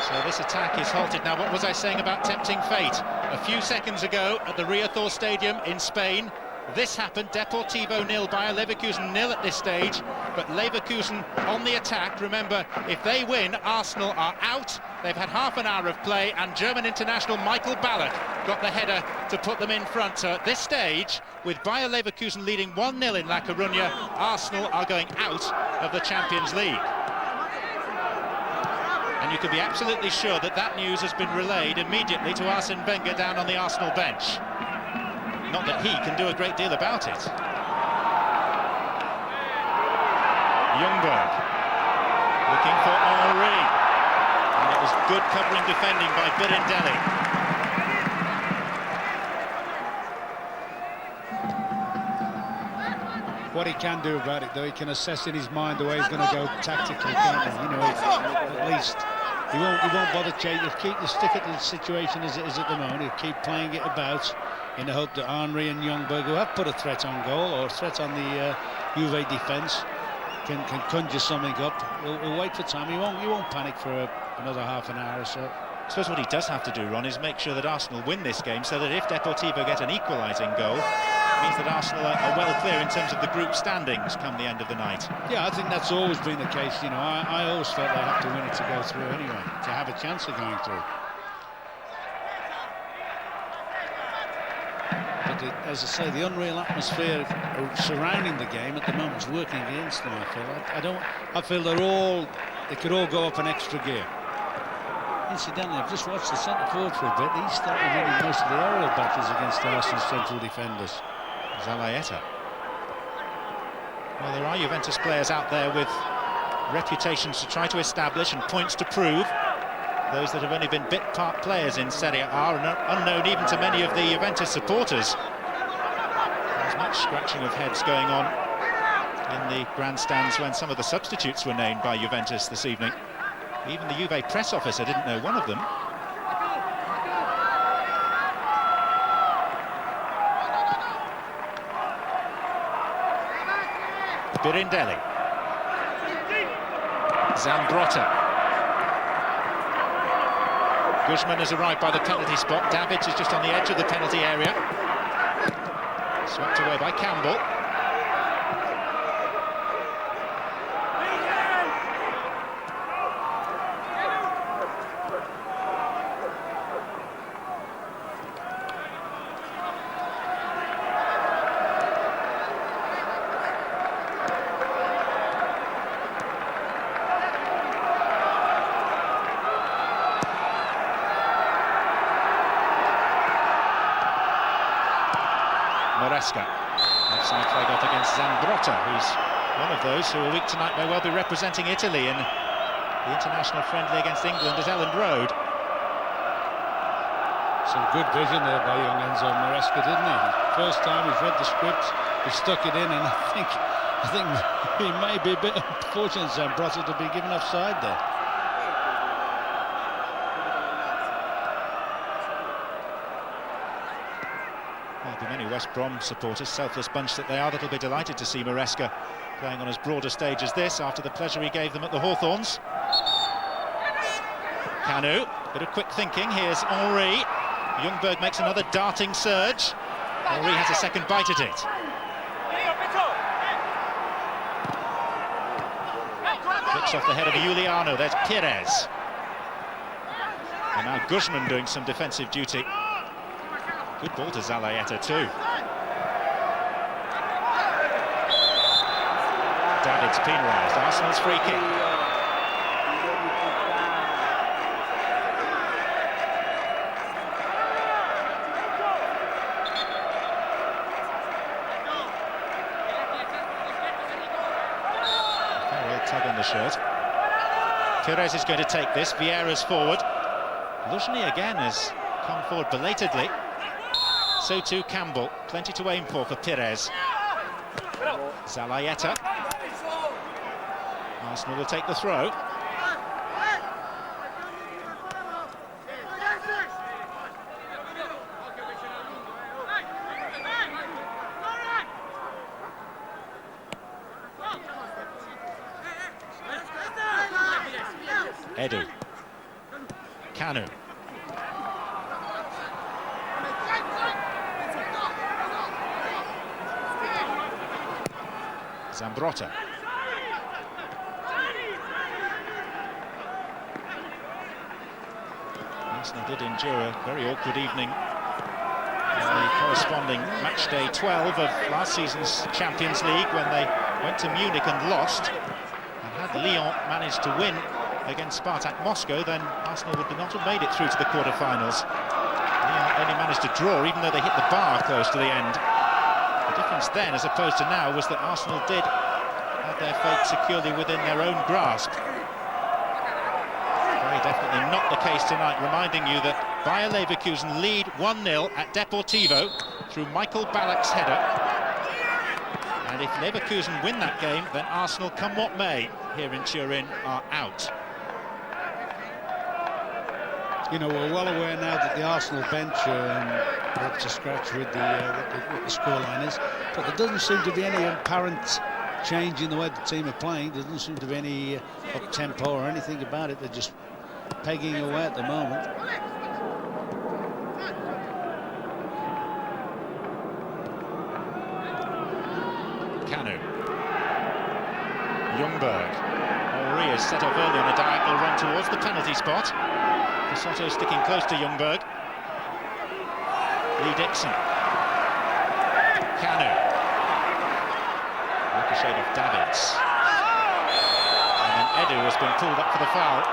So this attack is halted. Now, what was I saying about tempting fate? A few seconds ago at the Riazor Stadium in Spain, this happened. Deportivo 0, Bayer Leverkusen 0 at this stage, but Leverkusen on the attack. Remember, if they win, Arsenal are out. They've had half an hour of play, and German international Michael Ballack got the header to put them in front. So at this stage, with Bayer Leverkusen leading 1-0 in La Coruña, Arsenal are going out of the Champions League. And you can be absolutely sure that that news has been relayed immediately to Arsene Wenger down on the Arsenal bench. Not that he can do a great deal about it. Ljungberg looking for Henry, and it was good covering defending by Birindelli. What he can do about it, though, he can assess in his mind the way he's going to go tactically, can't he? You know, at least he won't bother changing. He'll keep the stick at the situation as it is at the moment. He'll keep playing it about in the hope that Henry and Ljungberg, who have put a threat on goal or a threat on the Juve defence, can conjure something up. We'll wait for time. He won't panic for another half an hour or so. I suppose what he does have to do, Ron, is make sure that Arsenal win this game, so that if Deportivo get an equalising goal, it means that Arsenal are well clear in terms of the group standings come the end of the night. Yeah, I think that's always been the case. You know, I always felt they have to win it to go through anyway, to have a chance of going through. But as I say, the unreal atmosphere surrounding the game at the moment is working against them. I feel they could all go up an extra gear. Incidentally, I've just watched the centre forward for a bit. He started winning most of the aerial battles against Arsenal's central defenders. Zalaeta. Well, there are Juventus players out there with reputations to try to establish and points to prove. Those that have only been bit part players in Serie A are unknown even to many of the Juventus supporters. There's much scratching of heads going on in the grandstands when some of the substitutes were named by Juventus this evening. Even the Juve press officer didn't know one of them. Birindelli. Zambrotta. Guzman has arrived by the penalty spot. Davids is just on the edge of the penalty area. Swept away by Campbell. Maresca. Offside flag off against Zambrotta, who's one of those who a week tonight may well be representing Italy in the international friendly against England at Elland Road. Some good vision there by young Enzo Maresca, didn't he? First time he's read the script, he stuck it in, and I think he may be a bit unfortunate, Zambrotta, to be given offside there. There'll be many West Brom supporters, selfless bunch that they are, that'll be delighted to see Maresca playing on as broad a stage as this after the pleasure he gave them at the Hawthorns. Kanu, bit of quick thinking. Here's Henry. Ljungberg makes another darting surge. Henry has a second bite at it. Flicks off the head of Juliano. There's Pires. And now Guzman doing some defensive duty. Good ball to Zalaeta too. Davids penalised. Arsenal's free kick. Farrell tug on the shirt. Pires is going to take this. Vieira's forward. Luzhny again has come forward belatedly. So too Campbell, plenty to aim for Pires. Zalaeta. Arsenal will take the throw. Edu. Kanu. Zambrotta. Arsenal did endure a very awkward evening in the corresponding match day 12 of last season's Champions League when they went to Munich and lost. And had Lyon managed to win against Spartak Moscow, then Arsenal would not have made it through to the quarter-finals. Lyon only managed to draw, even though they hit the bar close to the end. The difference then, as opposed to now, was that Arsenal did have their fate securely within their own grasp. Very definitely not the case tonight, reminding you that Bayer Leverkusen lead 1-0 at Deportivo through Michael Ballack's header. And if Leverkusen win that game, then Arsenal, come what may, here in Turin, are out. You know, we're well aware now that the Arsenal bench are up to scratch with what the scoreline is, but there doesn't seem to be any apparent change in the way the team are playing. There doesn't seem to be any up-tempo or anything about it. They're just pegging away at the moment. Kanu. Ljungberg. Henri is set off early on a diagonal run towards the penalty spot. Soto sticking close to Ljungberg. Lee Dixon. Kanu. Ricocheted off Davids. And then Edu has been pulled up for the foul.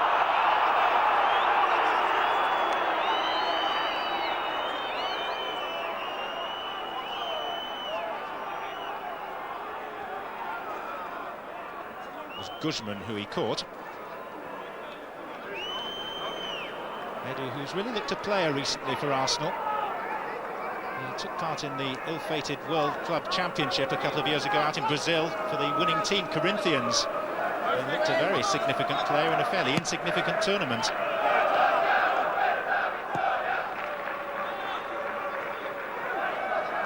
It was Guzman who he caught. Edu, who's really looked a player recently for Arsenal. He took part in the ill-fated World Club Championship a couple of years ago out in Brazil for the winning team, Corinthians. He looked a very significant player in a fairly insignificant tournament.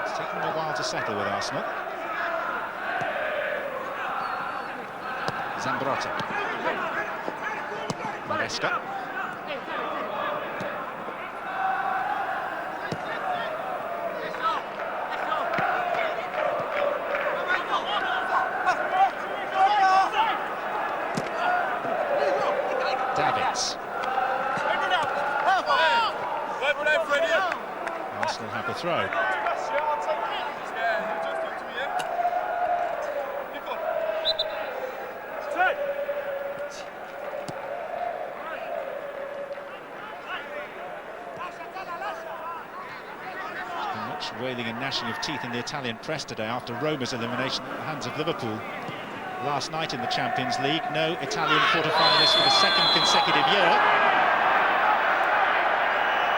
It's taken him a while to settle with Arsenal. Zambrotta. Maresca. Davids. Arsenal have the throw. Much wailing and gnashing of teeth in the Italian press today after Roma's elimination at the hands of Liverpool last night in the Champions League. No Italian quarter-finalist for the second consecutive year.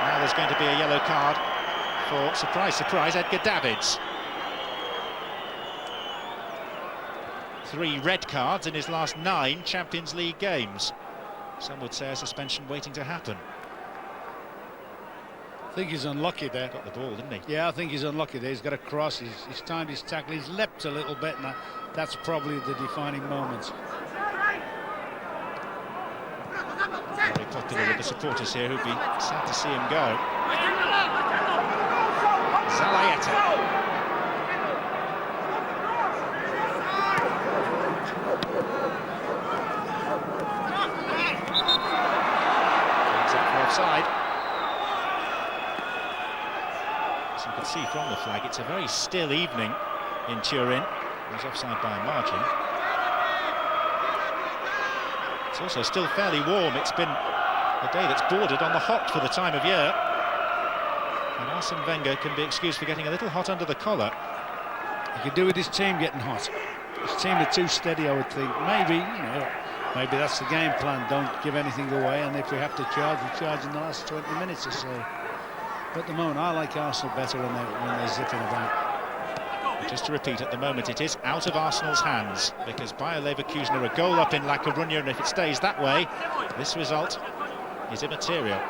Now there's going to be a yellow card for, surprise, surprise, Edgar Davids. 3 red cards in his last 9 Champions League games. Some would say a suspension waiting to happen. I think he's unlucky there. Got the ball, didn't he? Yeah, I think he's unlucky there. He's got a cross, he's timed his tackle, he's leapt a little bit, and that's probably the defining moments. Very popular with the supporters here, who'd be sad to see him go. Zalayeta. He's up for offside. As you can see from the flag, it's a very still evening in Turin. He's offside by a margin. It's also still fairly warm. It's been a day that's bordered on the hot for the time of year. And Arsene Wenger can be excused for getting a little hot under the collar. He could do with his team getting hot. His team are too steady, I would think. Maybe, you know, maybe that's the game plan. Don't give anything away, and if we have to charge, we charge in the last 20 minutes or so. But at the moment, I like Arsenal better when they're zipping about. Just to repeat, at the moment it is out of Arsenal's hands, because Bayer Leverkusen are a goal up in La Coruña, and if it stays that way, this result is immaterial.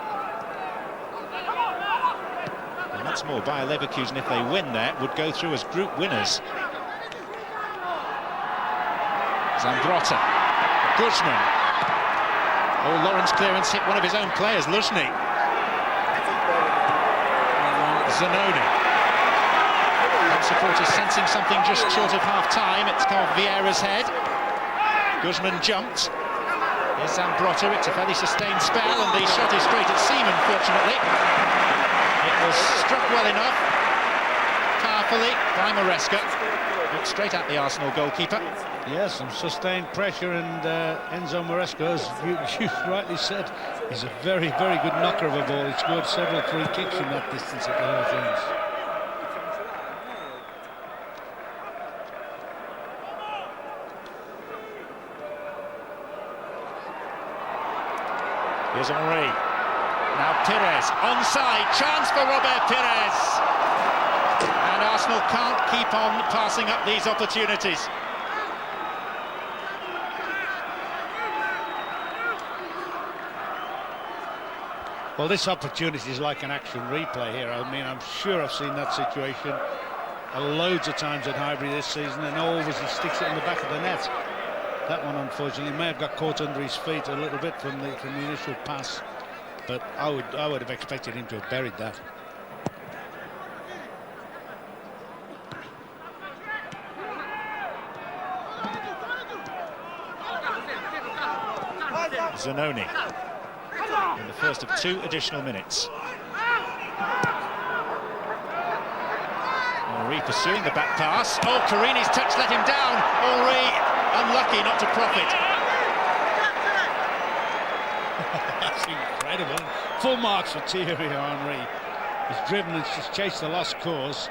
And once more, Bayer Leverkusen, if they win there, would go through as group winners. Zambrotta. Guzman. Oh, Lawrence clearance hit one of his own players, Luzhny. Zanoni. Supporters sensing something just short of half-time. It's come off Vieira's head. Guzman jumped. Here's Zambrotta. It's a fairly sustained spell, and the shot is straight at Seaman, fortunately. It was struck well enough, powerfully, by Maresca. Looked straight at the Arsenal goalkeeper. Yes, some sustained pressure, and Enzo Maresca, as you rightly said, is a very, very good knocker of a ball. He scored several free kicks from that distance at the whole things. Here's Henri. Now Pires, onside, chance for Robert Pires. And Arsenal can't keep on passing up these opportunities. Well, this opportunity is like an action replay here. I mean, I'm sure I've seen that situation loads of times at Highbury this season, and always he sticks it in the back of the net. That one, unfortunately, may have got caught under his feet a little bit from the initial pass, but I would have expected him to have buried that. Zanoni in the first of 2 additional minutes. Henry pursuing the back pass. Oh, Carini's touch let him down. Henry unlucky not to profit. That's incredible. Full marks for Thierry Henry. He's driven and just chased the lost cause,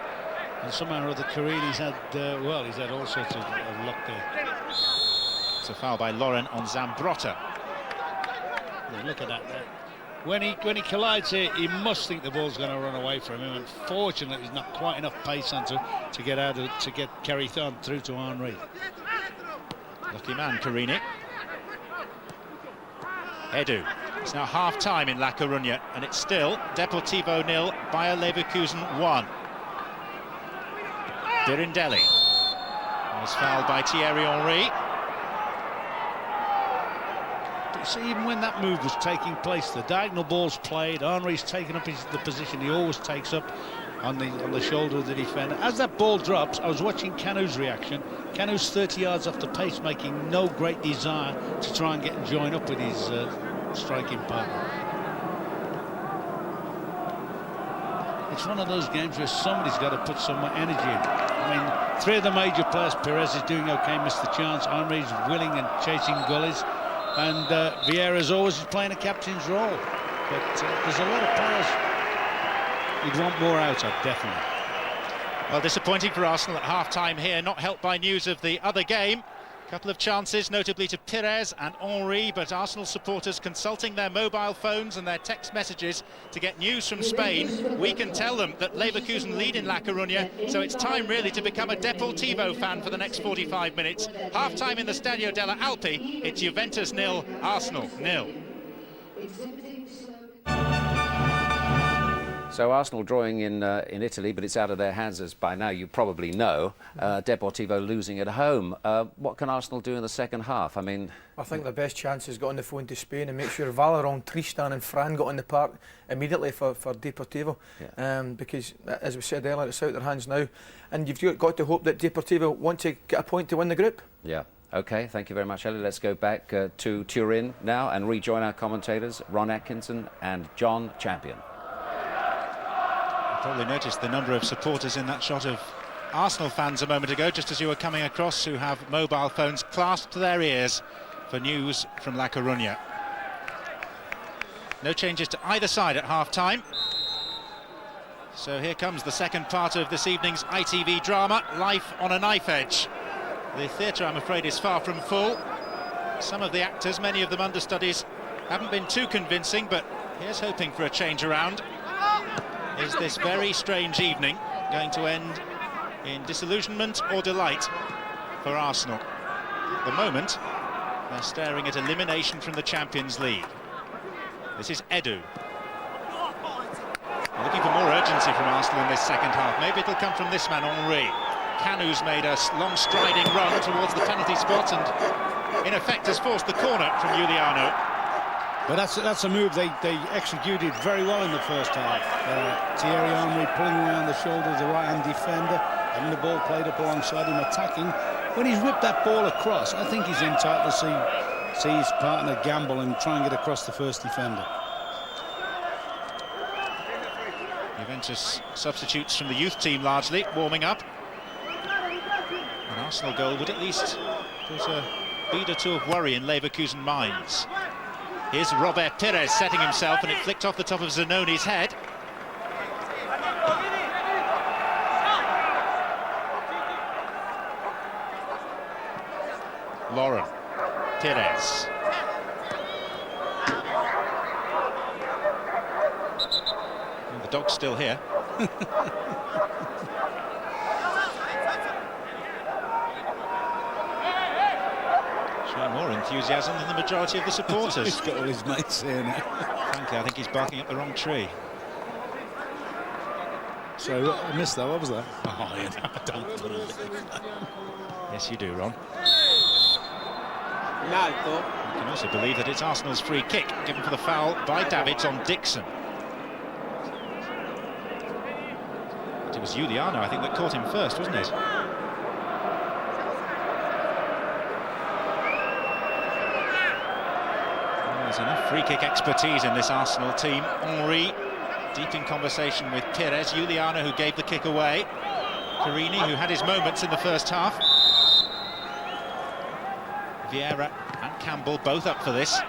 and somehow or other Carini's had, well, he's had all sorts of luck there. It's a foul by Lauren on Zambrotta. Yeah, look at that. When he collides here, he must think the ball's going to run away from him. Unfortunately, there's not quite enough pace onto to get Kerry Thorne through to Henry. Lucky man, Carini. Edu. It's now half-time in La Coruña, and it's still Deportivo 0, Bayer Leverkusen 1. Birindelli was fouled by Thierry Henry. See, even when that move was taking place, the diagonal ball's played. Henry's taken up the position he always takes up on the shoulder of the defender. As that ball drops, I was watching Canu's reaction. Canu's 30 yards off the pace, making no great desire to try and get and join up with his striking partner. It's one of those games where somebody's got to put some energy in. I mean, 3 of the major players, Perez is doing okay, missed the chance. Henry's willing and chasing gullies. And Vieira's always playing a captain's role. But there's a lot of players you'd want more out of, definitely. Well, disappointing for Arsenal at half-time here, not helped by news of the other game. A couple of chances, notably to Pires and Henry, but Arsenal supporters consulting their mobile phones and their text messages to get news from Spain. We can tell them that Leverkusen lead in La Coruña, so it's time really to become a Deportivo fan for the next 45 minutes. Half-time in the Stadio della Alpi, it's Juventus 0, Arsenal 0. So Arsenal drawing in Italy, but it's out of their hands, as by now you probably know. Deportivo losing at home. What can Arsenal do in the second half? I mean, I think the best chance is got on the phone to Spain and make sure Valerón, Tristan and Fran got on the park immediately for Deportivo. Yeah. Because, as we said earlier, it's out of their hands now. And you've got to hope that Deportivo want to get a point to win the group. Yeah. OK, thank you very much, Ellie. Let's go back to Turin now and rejoin our commentators, Ron Atkinson and John Champion. Probably noticed the number of supporters in that shot of Arsenal fans a moment ago, just as you were coming across, who have mobile phones clasped to their ears for news from La Coruña. No changes to either side at half-time. So here comes the second part of this evening's ITV drama, Life on a Knife Edge. The theatre, I'm afraid, is far from full. Some of the actors, many of them understudies, haven't been too convincing, but here's hoping for a change around. Is this very strange evening going to end in disillusionment or delight for Arsenal? At the moment, they're staring at elimination from the Champions League. This is Edu. Looking for more urgency from Arsenal in this second half. Maybe it'll come from this man, Henry. Canu's made a long striding run towards the penalty spot and, in effect, has forced the corner from Juliano. But that's a move they executed very well in the first half. Thierry Henry pulling around the shoulder of the right-hand defender, having the ball played up alongside him, attacking. When he's whipped that ball across, I think he's entitled to see his partner gamble and try and get across the first defender. Juventus substitutes from the youth team largely, warming up. An Arsenal goal would at least put a bead or two of worry in Leverkusen minds. Here's Robert Pires setting himself, and it flicked off the top of Zanoni's head. Lauren Pires. And the dog's still here. Showing more enthusiasm than the majority of the supporters. He's got all his mates here now. Frankly, I think he's barking up the wrong tree. So I missed that. What was that? Oh, yeah, I don't believe that. Yes, you do, Ron. You can also believe that it's Arsenal's free kick, given for the foul by Davids on Dixon. But it was Juliano, I think, that caught him first, wasn't it? There's enough free kick expertise in this Arsenal team. Henry, deep in conversation with Pires. Juliano, who gave the kick away. Carini, who had his moments in the first half. Vieira and Campbell both up for this.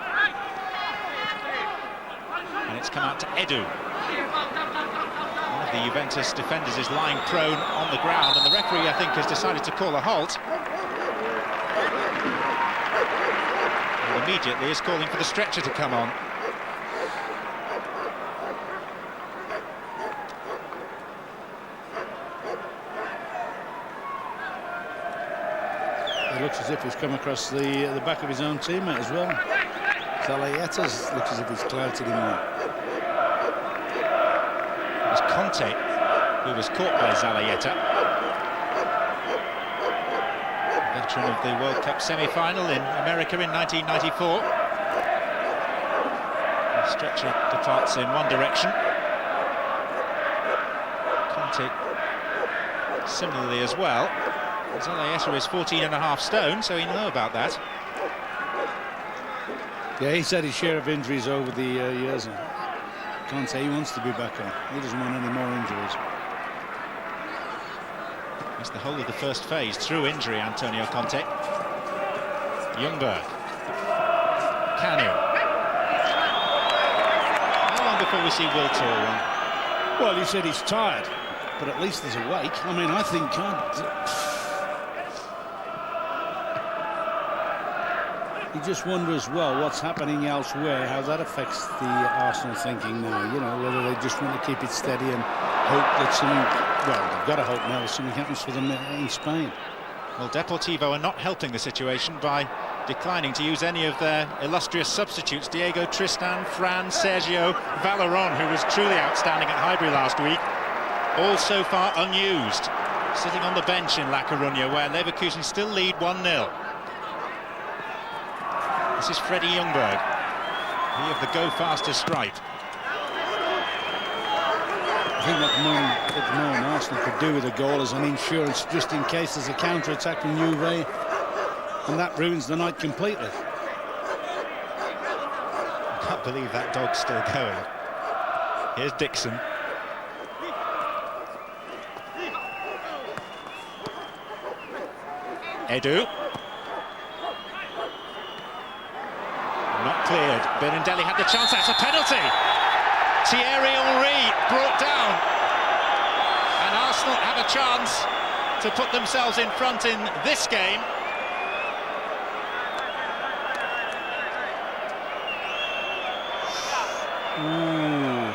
And it's come out to Edu. One of the Juventus defenders is lying prone on the ground, and the referee, I think, has decided to call a halt. And immediately is calling for the stretcher to come on. It looks as if he's come across the back of his own teammate as well. Zalaetas looks as if he's clouted him more. It was Conte who was caught by Zalaeta. Veteran of the World Cup semi-final in America in 1994. The stretcher departs in one direction. Conte similarly as well. Zalaeta is 14.5 stone, so he'll know about that. Yeah, he's had his share of injuries over the years. And can't say he wants to be back on. He doesn't want any more injuries. It's the whole of the first phase through injury, Antonio Conte. Ljungberg. Kanu. How long before we see Wiltor run? Well, he said he's tired, but at least he's awake. I mean, I think... You just wonder as well what's happening elsewhere, how that affects the Arsenal thinking now, you know, whether they just want to keep it steady and hope that something, well, they've got to hope now that something happens for them in Spain. Well, Deportivo are not helping the situation by declining to use any of their illustrious substitutes. Diego Tristan, Fran, Sergio, Valeron, who was truly outstanding at Highbury last week, all so far unused, sitting on the bench in La Coruña, where Leverkusen still lead 1-0. This is Freddie Ljungberg, he of the go faster stripe. I think at the moment Arsenal could do with a goal as an insurance, just in case there's a counter-attack from Juve, and that ruins the night completely. I can't believe that dog's still going. Here's Dixon. Edu. Not cleared. Benindelli had the chance. That's a penalty. Thierry Henry brought down. And Arsenal have a chance to put themselves in front in this game. Ooh.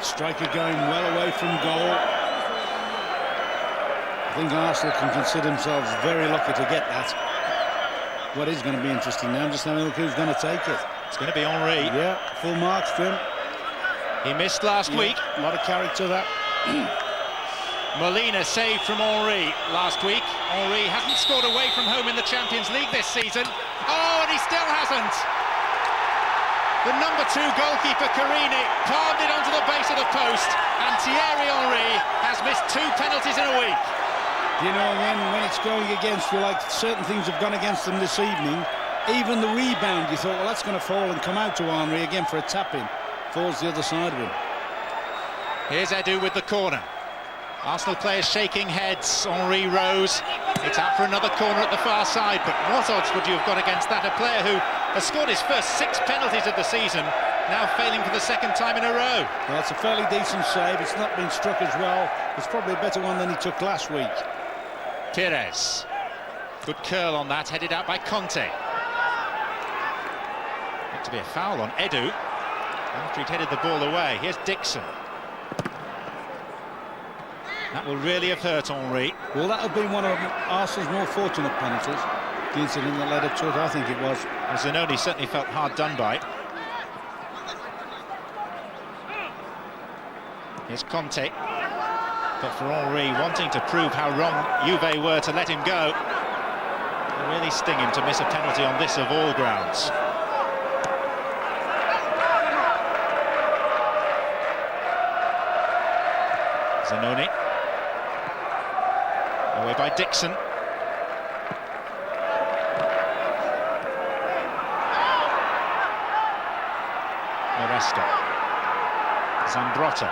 Striker going well away from goal. I think Arsenal can consider themselves very lucky to get that. What is going to be interesting now, just having a look who's going to take it. It's going to be Henry. Yeah, full marks to him. He missed last week. A lot of character, that. Molina saved from Henry last week. Henry hasn't scored away from home in the Champions League this season. Oh, and he still hasn't. The number 2 goalkeeper, Carini, palmed it onto the base of the post, and Thierry Henry has missed 2 penalties in a week. You know, when it's going against you, like certain things have gone against them this evening, even the rebound, you thought, well, that's going to fall and come out to Henry again for a tap-in. Falls the other side of him. Here's Edu with the corner. Arsenal players shaking heads. Henry rose. It's out for another corner at the far side, but what odds would you have got against that? A player who has scored his first 6 penalties of the season, now failing for the 2nd time in a row. Yeah, it's a fairly decent save. It's not been struck as well. It's probably a better one than he took last week. Pires. Good curl on that, headed out by Conte. Meant to be a foul on Edu after he'd headed the ball away. Here's Dixon. That will really have hurt Henry. Well, that have been one of Arsenal's more fortunate penalties. The incident that led up to it, I think it was. Well, Zanoni certainly felt hard done by. Here's Conte. But for Henry, wanting to prove how wrong Juve were to let him go. It'll really sting him to miss a penalty on this of all grounds. Zanoni. Away by Dixon. Maresca. Zambrotta.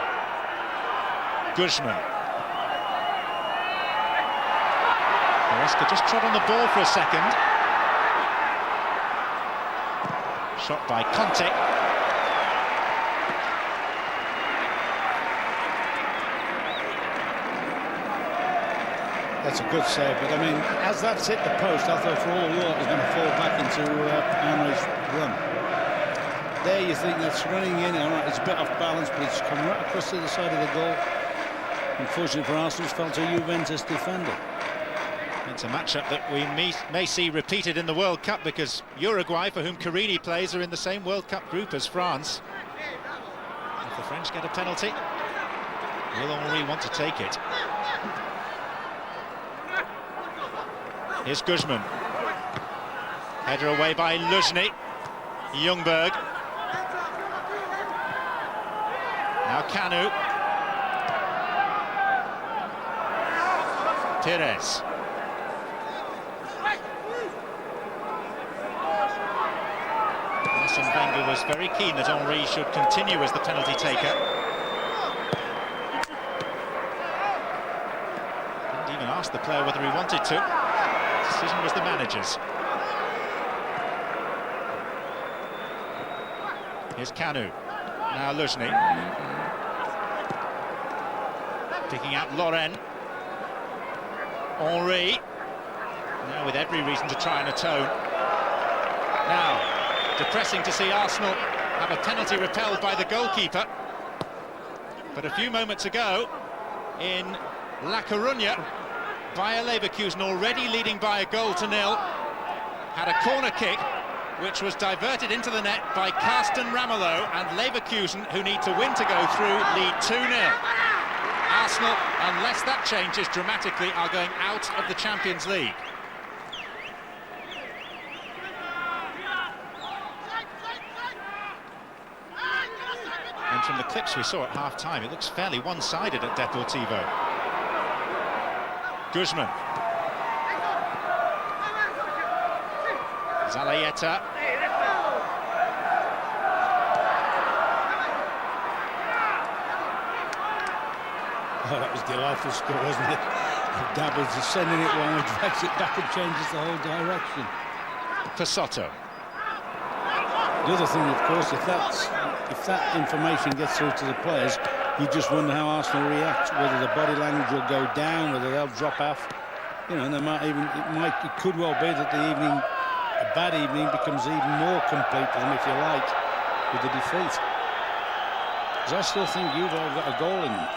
Guzman. Maresca just trod on the ball for a second. Shot by Conte. That's a good save, but I mean, as that's hit the post, I thought for all the world it was going to fall back into Henry's run. There you think that's running in, all right, it's a bit off balance, but it's come right across to the side of the goal. Unfortunately for Arsenal, it's fell to a Juventus defender. It's a matchup that we may see repeated in the World Cup, because Uruguay, for whom Carini plays, are in the same World Cup group as France. If the French get a penalty, will Henry want to take it? Here's Guzman. Header away by Luzhny. Ljungberg. Now Kanu. Pires. Arsene Wenger was very keen that Henry should continue as the penalty taker. Didn't even ask the player whether he wanted to. The decision was the manager's. Here's Kanu. Now Luzhny. Picking out Loren. Henry. Now with every reason to try and atone. Now, depressing to see Arsenal have a penalty repelled by the goalkeeper. But a few moments ago, in La Coruña, Bayer Leverkusen, already leading by a goal to nil, had a corner kick which was diverted into the net by Carsten Ramelow, and Leverkusen, who need to win to go through, lead 2-0. Arsenal, unless that changes dramatically, are going out of the Champions League. And from the clips we saw at half-time, it looks fairly one-sided at Deportivo. Guzman. Zalayeta. Oh, that was a delightful score, wasn't it? Davids is sending it wide, drags it back and changes the whole direction. For Soto. The other thing, of course, if that information gets through to the players, you just wonder how Arsenal react, whether the body language will go down, whether they'll drop off. You know, and it could well be that a bad evening becomes even more complete for them, if you like, with the defeat. Because I still think Juve have got a goal in them.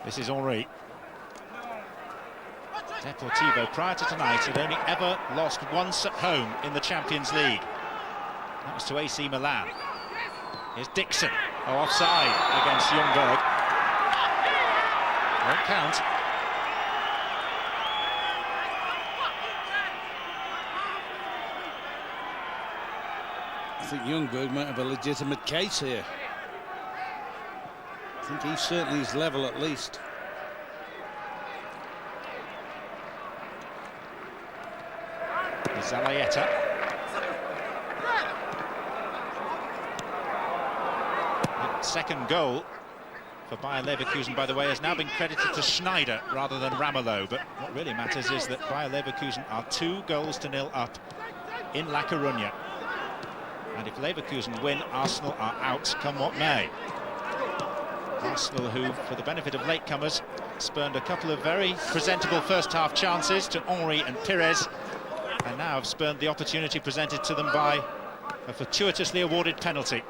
This is Henry. Deportivo, prior to tonight, had only ever lost once at home in the Champions League. That was to AC Milan. Here's Dixon. Oh, offside against Ljungberg. Won't count. I think Ljungberg might have a legitimate case here. I think he certainly is level at least. Zalayeta. The second goal for Bayer Leverkusen, by the way, has now been credited to Schneider rather than Ramelow. But what really matters is that Bayer Leverkusen are 2-0 up in La Coruña. And if Leverkusen win, Arsenal are out come what may. Arsenal, who, for the benefit of latecomers, spurned a couple of very presentable first-half chances to Henry and Pires, and now have spurned the opportunity presented to them by a fortuitously awarded penalty.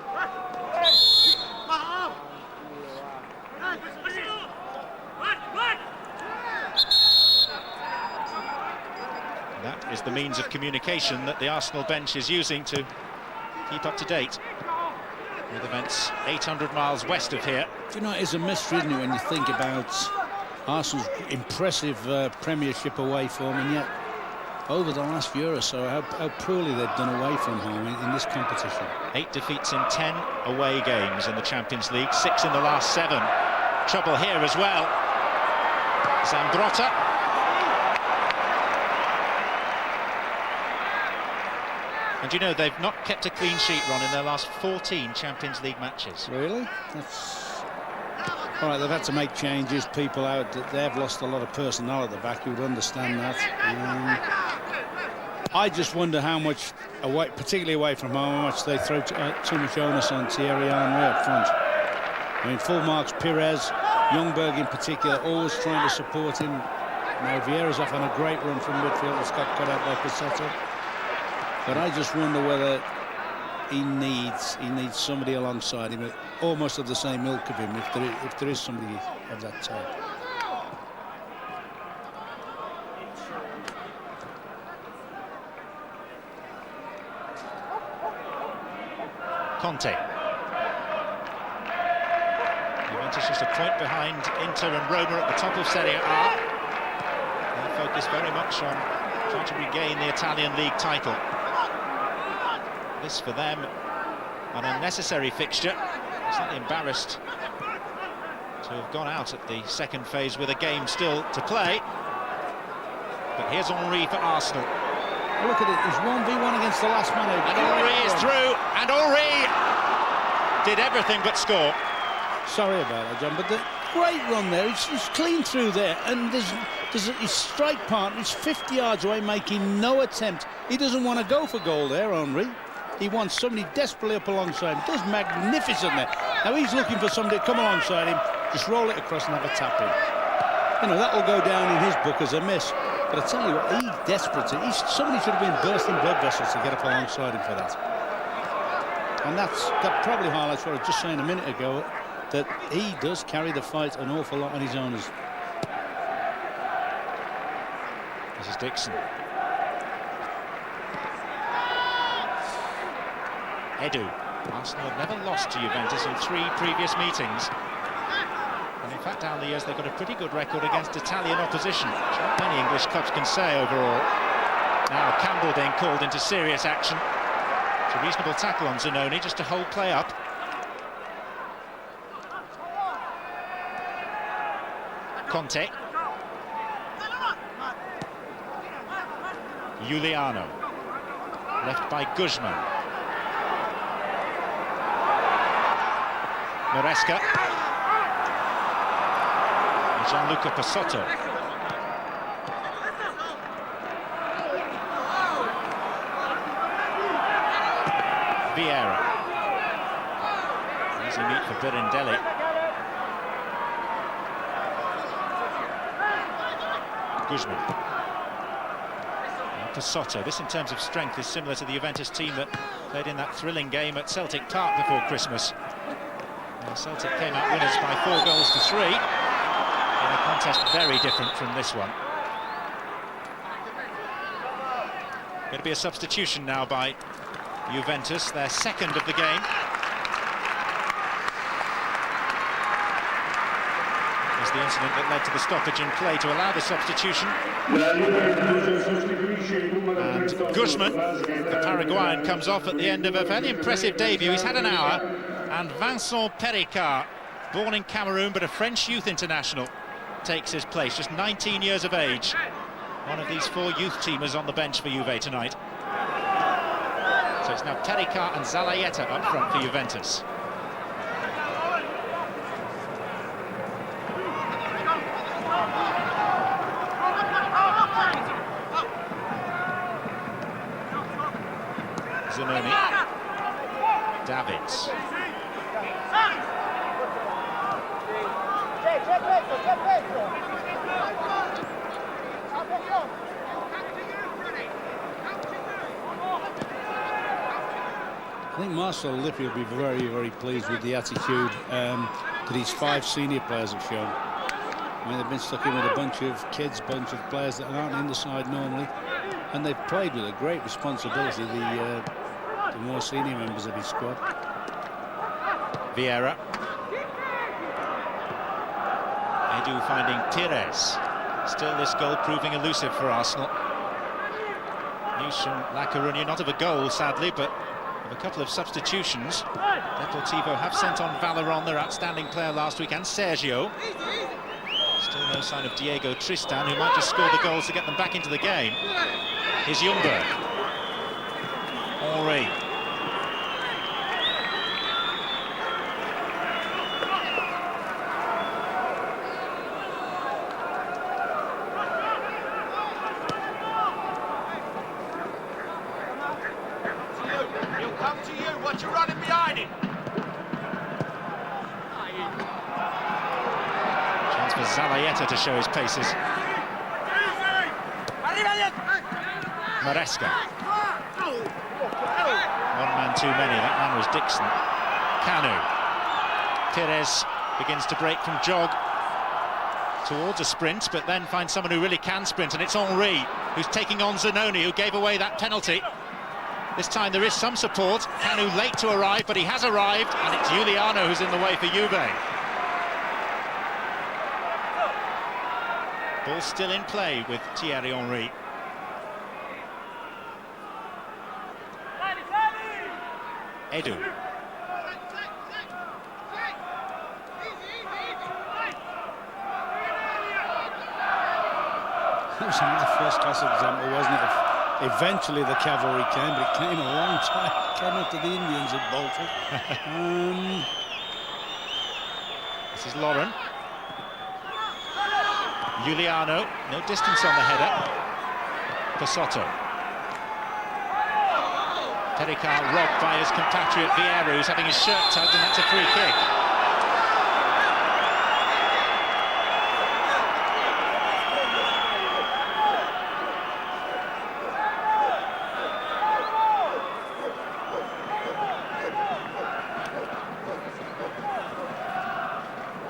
That is the means of communication that the Arsenal bench is using to keep up to date with events 800 miles west of here. Do you know, it is a mystery, isn't it, when you think about Arsenal's impressive Premiership away form, and yet over the last year or so, how poorly they've done away from home in this competition. 8 defeats in 10 away games in the Champions League, 6 in the last 7. Trouble here as well. Zambrotta. And you know, they've not kept a clean sheet, Ron, in their last 14 Champions League matches. Really? That's... All right, they've had to make changes, people out. They've lost a lot of personnel at the back. You would understand that. I just wonder how much, away, particularly away from home, how much they throw too much onus on Thierry Henry up front. I mean, full marks, Pires, Ljungberg in particular, always trying to support him. Now Vieira's off on a great run from midfield. It's got cut out by Pizzetto. But I just wonder whether he needs somebody alongside him, almost of the same ilk of him, if there is somebody of that type. Conte. Juventus just a point behind Inter and Roma at the top of Serie A. They focus very much on trying to regain the Italian league title. This for them, an unnecessary fixture. Slightly embarrassed to have gone out at the second phase with a game still to play. But here's Henry for Arsenal. Look at it, he's 1v1 against the last man. And Henry is through, and Henry did everything but score. Sorry about that, John, but the great run there. He's clean through there, and there's his strike partner is 50 yards away, making no attempt. He doesn't want to go for goal there, Henry. He wants somebody desperately up alongside him. Does magnificent there. Now he's looking for somebody to come alongside him, just roll it across and have a tap in. You know, that will go down in his book as a miss. But I tell you what, he's desperate. Somebody should have been bursting blood vessels to get up alongside him for that. And that probably highlights what I was just saying a minute ago, that he does carry the fight an awful lot on his own. This is Dixon. Edu. Arsenal have never lost to Juventus in 3 previous meetings. And in fact, down the years, they've got a pretty good record against Italian opposition, which not many English clubs can say overall. Now Campbell being called into serious action. It's a reasonable tackle on Zanoni, just to hold play up. Conte. Giuliano. Left by Guzman. Maresca. Gianluca Pizzetto. Vieira. Easy meet for Birindelli. Guzman. Pizzetto. This, in terms of strength, is similar to the Juventus team that played in that thrilling game at Celtic Park before Christmas. Celtic came out winners by 4 goals to 3 in a contest very different from this one. Going to be a substitution now by Juventus, their second of the game. It was the incident that led to the stoppage in play to allow the substitution. And Guzman, the Paraguayan, comes off at the end of a fairly impressive debut. He's had an hour. And Vincent Pericard, born in Cameroon but a French youth international, takes his place, just 19 years of age. One of these 4 youth teamers on the bench for Juve tonight. So it's now Pericard and Zalayeta up front for Juventus. Zanoni. Davids. I think Marcel Lippi will be very, very pleased with the attitude that his 5 senior players have shown. I mean, they've been stuck in with a bunch of kids, bunch of players that aren't in the side normally, and they've played with a great responsibility, the more senior members of his squad. Vieira. Edu finding Pires. Still this goal proving elusive for Arsenal. News from La Coruña, not of a goal sadly, but of a couple of substitutions. Deportivo have sent on Valeron, their outstanding player last week, and Sergio. Still no sign of Diego Tristan, who might just score the goals to get them back into the game. Here's Ljungberg. Henry. He'll come to you. What you running behind him? Chance for Zalayeta to show his paces. Maresca. One man too many. That man was Dixon. Kanu. Pires begins to break from jog towards a sprint, but then finds someone who really can sprint, and it's Henry who's taking on Zanoni, who gave away that penalty. This time there is some support. Kanu late to arrive, but he has arrived, and it's Giuliano who's in the way for Juve. Ball still in play with Thierry Henry. Edu. That was another first-class example, wasn't it? Eventually the cavalry came, but it came a long time. It came up to the Indians at Bolton. This is Lauren. Giuliano, no distance on the header. Pasotto. Pericard robbed by his compatriot Vieira, who's having his shirt tugged, and that's a free kick.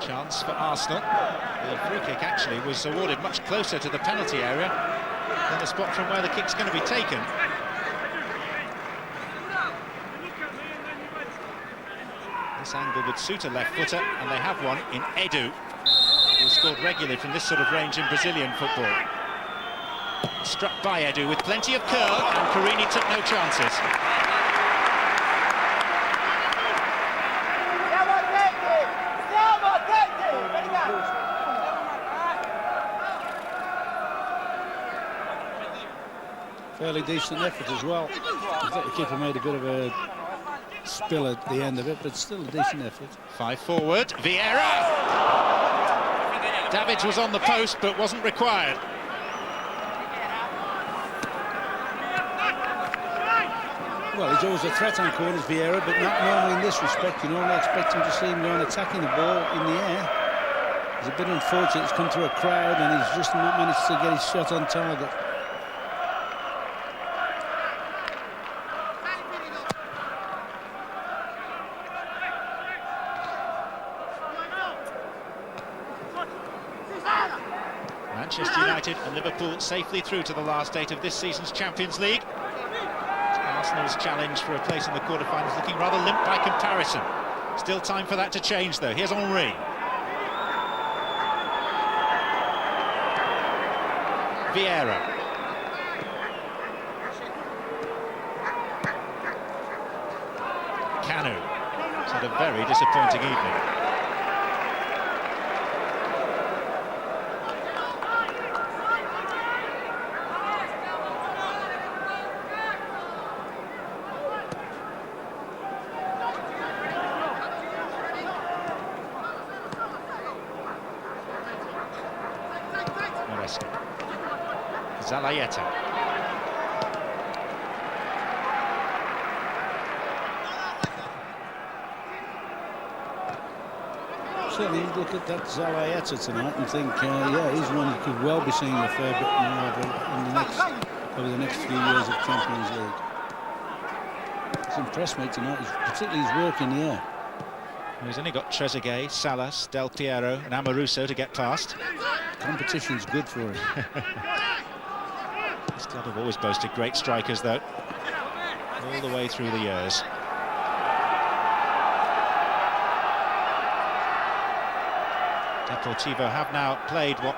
Chance for Arsenal. The free kick actually was awarded much closer to the penalty area than the spot from where the kick's going to be taken. This angle would suit a left footer, and they have one in Edu, who scored regularly from this sort of range in Brazilian football. Struck by Edu with plenty of curl, and Carini took no chances. Fairly decent effort as well. I thought the keeper made a bit of a spill at the end of it, but still a decent effort. 5 forward, Vieira! Davids was on the post, but wasn't required. Well, he's always a threat on corners, Vieira, but not normally in this respect. You normally expect him to see him going attacking the ball in the air. It's a bit unfortunate. It's come through a crowd, and he's just not managed to get his shot on target. Manchester United and Liverpool safely through to the last 8 of this season's Champions League. Arsenal's challenge for a place in the quarter-finals looking rather limp by comparison. Still time for that to change, though. Here's Henry. Vieira. Kanu. He's had a very disappointing evening. Zalayeta. Certainly, you look at that Zalayeta tonight and think, yeah, he's one who could well be seeing a fair bit more over the next few years of Champions League. He's impressed me tonight, particularly his work in the air. He's only got Trezeguet, Salas, Del Piero and Amoruso to get past. Competition's good for him. This club have always boasted great strikers, though, all the way through the years. Deportivo have now played what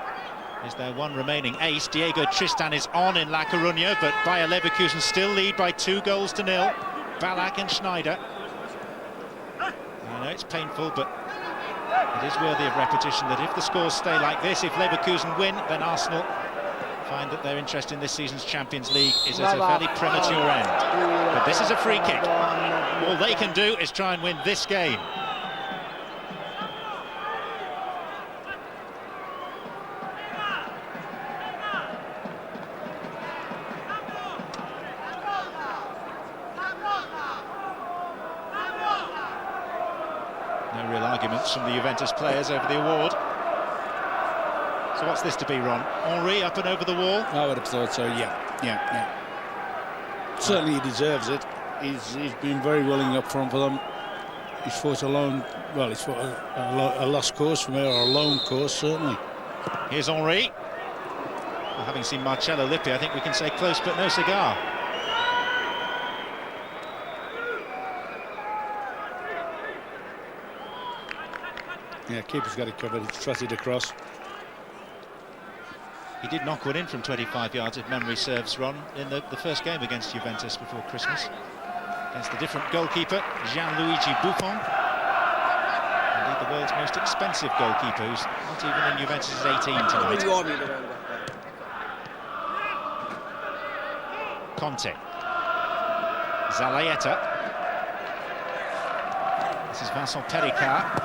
is their one remaining ace. Diego Tristan is on in La Coruña, but Bayer Leverkusen still lead by 2-0. Ballack and Schneider. I know it's painful, but it is worthy of repetition that if the scores stay like this, if Leverkusen win, then Arsenal find that their interest in this season's Champions League is at a fairly premature end. But this is a free kick. All they can do is try and win this game. No real arguments from the Juventus players over the award. So what's this to be, Ron? Henry up and over the wall? I would have thought so, yeah. Certainly he deserves it. He's been very willing up front for them. He's fought a lone, well, he's fought a lost course from here, or a lone course, certainly. Here's Henry. Well, having seen Marcello Lippi, I think we can say close but no cigar. Yeah, keeper's got it covered. It's trotted across. He did knock one in from 25 yards, if memory serves, Ron, in the first game against Juventus before Christmas. Against the different goalkeeper, Gianluigi Buffon. Indeed, the world's most expensive goalkeeper, who's not even in Juventus' 18 tonight. Conte. Zalaeta. This is Vincent Pericard.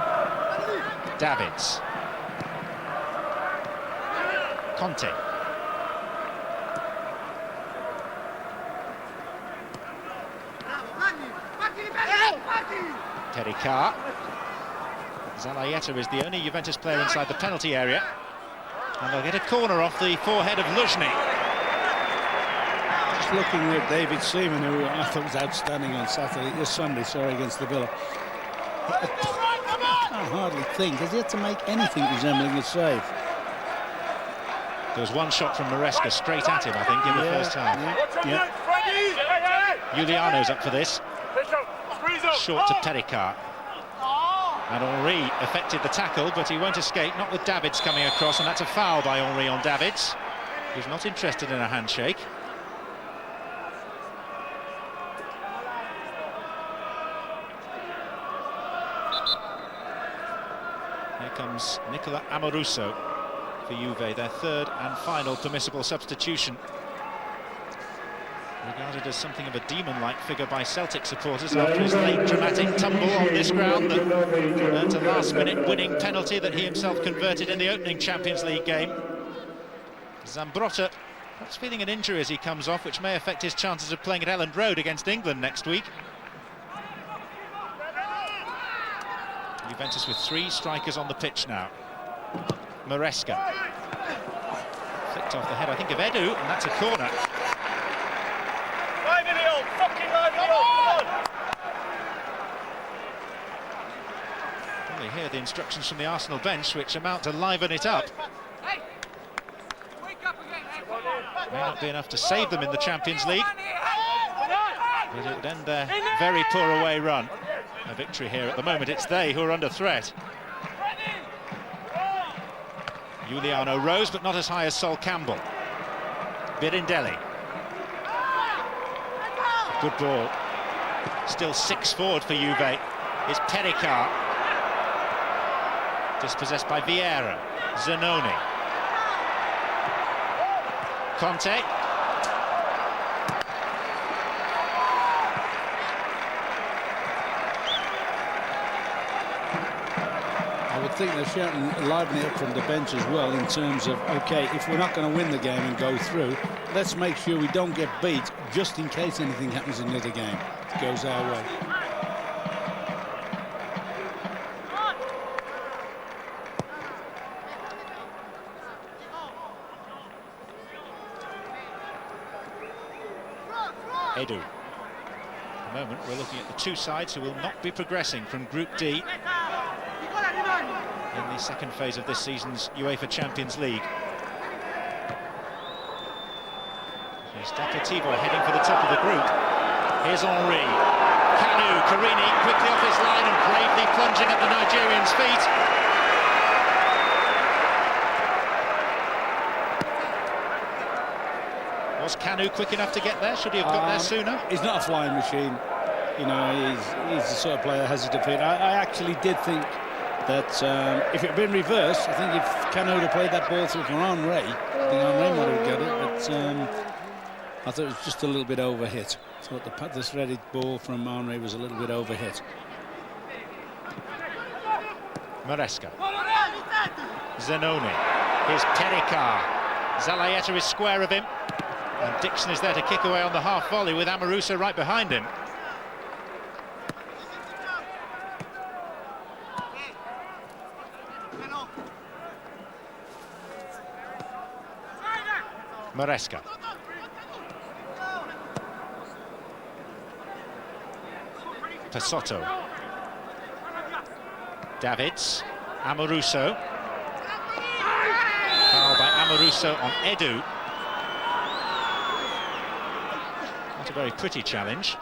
Davids. Conte. Pericard. Zalaeta is the only Juventus player inside the penalty area. And they'll get a corner off the forehead of Luzhny. Just looking at David Seaman, who I thought was outstanding on Sunday, against the Villa. I can't hardly think. Has he had to make anything resembling a save? There was one shot from Maresca straight at him, I think, in the first half. Juliano's up for this. Short to Pericard. And Henry affected the tackle, but he won't escape, not with Davids coming across, and that's a foul by Henry on Davids, who's not interested in a handshake. Here comes Nicola Amoruso for Juve, their third and final permissible substitution. Regarded as something of a demon-like figure by Celtic supporters after his late dramatic tumble on this ground that earned a last-minute winning penalty that he himself converted in the opening Champions League game. Zambrotta perhaps feeling an injury as he comes off, which may affect his chances of playing at Elland Road against England next week. Juventus with 3 strikers on the pitch now. Maresca. Flicked off the head, I think, of Edu, and that's a corner. Well, you hear the instructions from the Arsenal bench, which amount to liven it up. May not be enough to save them in the Champions League, but it would end their very poor away run. A victory here at the moment, it's they who are under threat. Juliano rose, but not as high as Sol Campbell. Birindelli. Good ball. Still 6 forward for Juve. Is Pericard. Dispossessed by Vieira. Zanoni. Conte. I would think they're shouting, livening up from the bench as well, in terms of, OK, if we're not going to win the game and go through, let's make sure we don't get beat, just in case anything happens in the other game. It goes our way. Edu. At the moment, we're looking at the 2 sides who will not be progressing from Group D in the second phase of this season's UEFA Champions League. Here's Deportivo heading for the top of the group. Here's Henry. Kanu, Carini quickly off his line and bravely plunging at the Nigerian's feet. Was Kanu quick enough to get there? Should he have got there sooner? He's not a flying machine. You know, he's the sort of player that has his defeat. I actually did think that if it had been reversed, I think if Kanu would have played that ball through for Henry, I think Henry might have got it. But I thought it was just a little bit overhit. I thought the threaded ball from Henry was a little bit overhit. Maresca. Zanoni. Here's Pericard. Zalaeta is square of him. And Dixon is there to kick away on the half volley with Amoruso right behind him. Maresca. Pasotto. Davids. Amoruso. Foul by Amoruso on Edu. Not a very pretty challenge.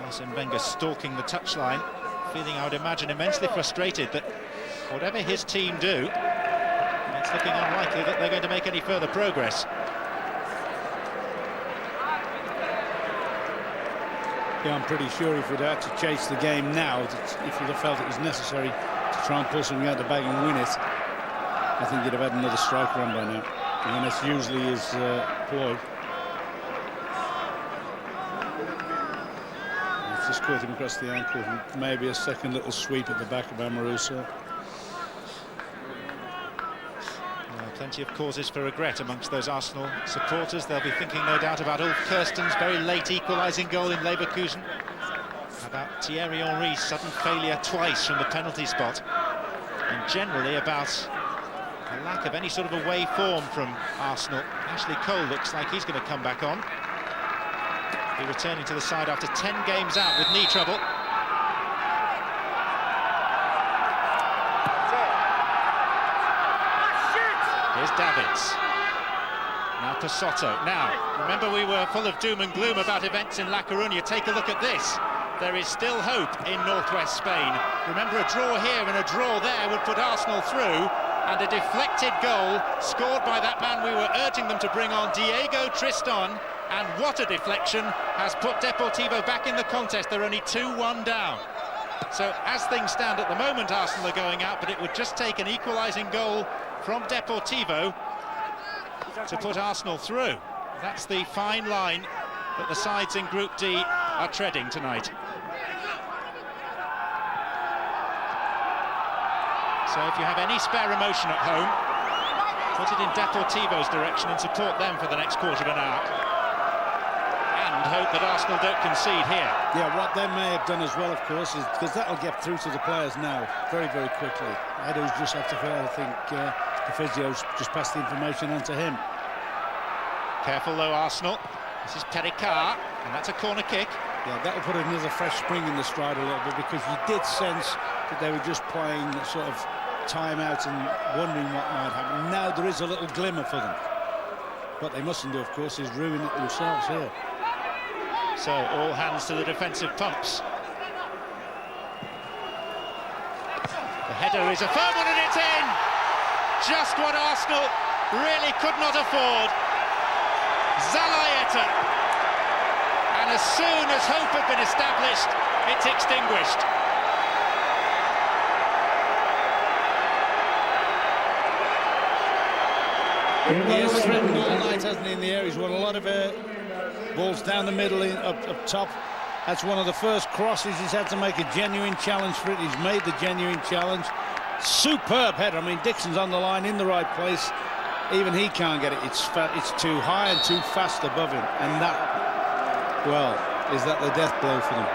Arsene Wenger stalking the touchline, feeling, I would imagine, immensely frustrated that whatever his team do, it's looking unlikely that they're going to make any further progress. Yeah, I'm pretty sure if we'd had to chase the game now, if you'd have felt it was necessary to try and pull something out the bag and win it, I think you'd have had another strike run by now. And that's usually his ploy. He's just caught him across the ankle. Maybe a second little sweep at the back of Amoruso. Plenty of causes for regret amongst those Arsenal supporters. They'll be thinking, no doubt, about Ulf Kirsten's very late equalising goal in Leverkusen, about Thierry Henry's sudden failure twice from the penalty spot, and generally about a lack of any sort of away form from Arsenal. Ashley Cole looks like he's going to come back on. He'll be returning to the side after 10 games out with knee trouble. Here's Davids. Now Pasotto. Now, remember we were full of doom and gloom about events in La Coruña. Take a look at this. There is still hope in northwest Spain. Remember, a draw here and a draw there would put Arsenal through, and a deflected goal scored by that man we were urging them to bring on, Diego Tristan, and what a deflection has put Deportivo back in the contest. They're only 2-1 down. So as things stand at the moment, Arsenal are going out, but it would just take an equalising goal from Deportivo to put Arsenal through. That's the fine line that the sides in Group D are treading tonight. So if you have any spare emotion at home, put it in Deportivo's direction and support them for the next quarter of an hour. And hope that Arsenal don't concede here. Yeah, what they may have done as well, of course, is because that'll get through to the players now very, very quickly. Edo's just have to feel, I think, the physio's just passed the information on to him. Careful though, Arsenal. This is Pericard, and that's a corner kick. Yeah, that'll put another fresh spring in the stride a little bit, because you did sense that they were just playing sort of time out and wondering what might happen. Now there is a little glimmer for them. What they mustn't do, of course, is ruin it themselves here. So all hands to the defensive pumps. The header is a firm one, and it's in! Just what Arsenal really could not afford. Zalaeta. And as soon as hope had been established, it's extinguished. He has threatened all night, hasn't he, in the air? He's won a lot of balls down the middle, up top. That's one of the first crosses he's had to make a genuine challenge for it. He's made the genuine challenge. Superb header. I mean, Dixon's on the line in the right place. Even he can't get it. It's too high and too fast above him. And that, well, is that the death blow for them?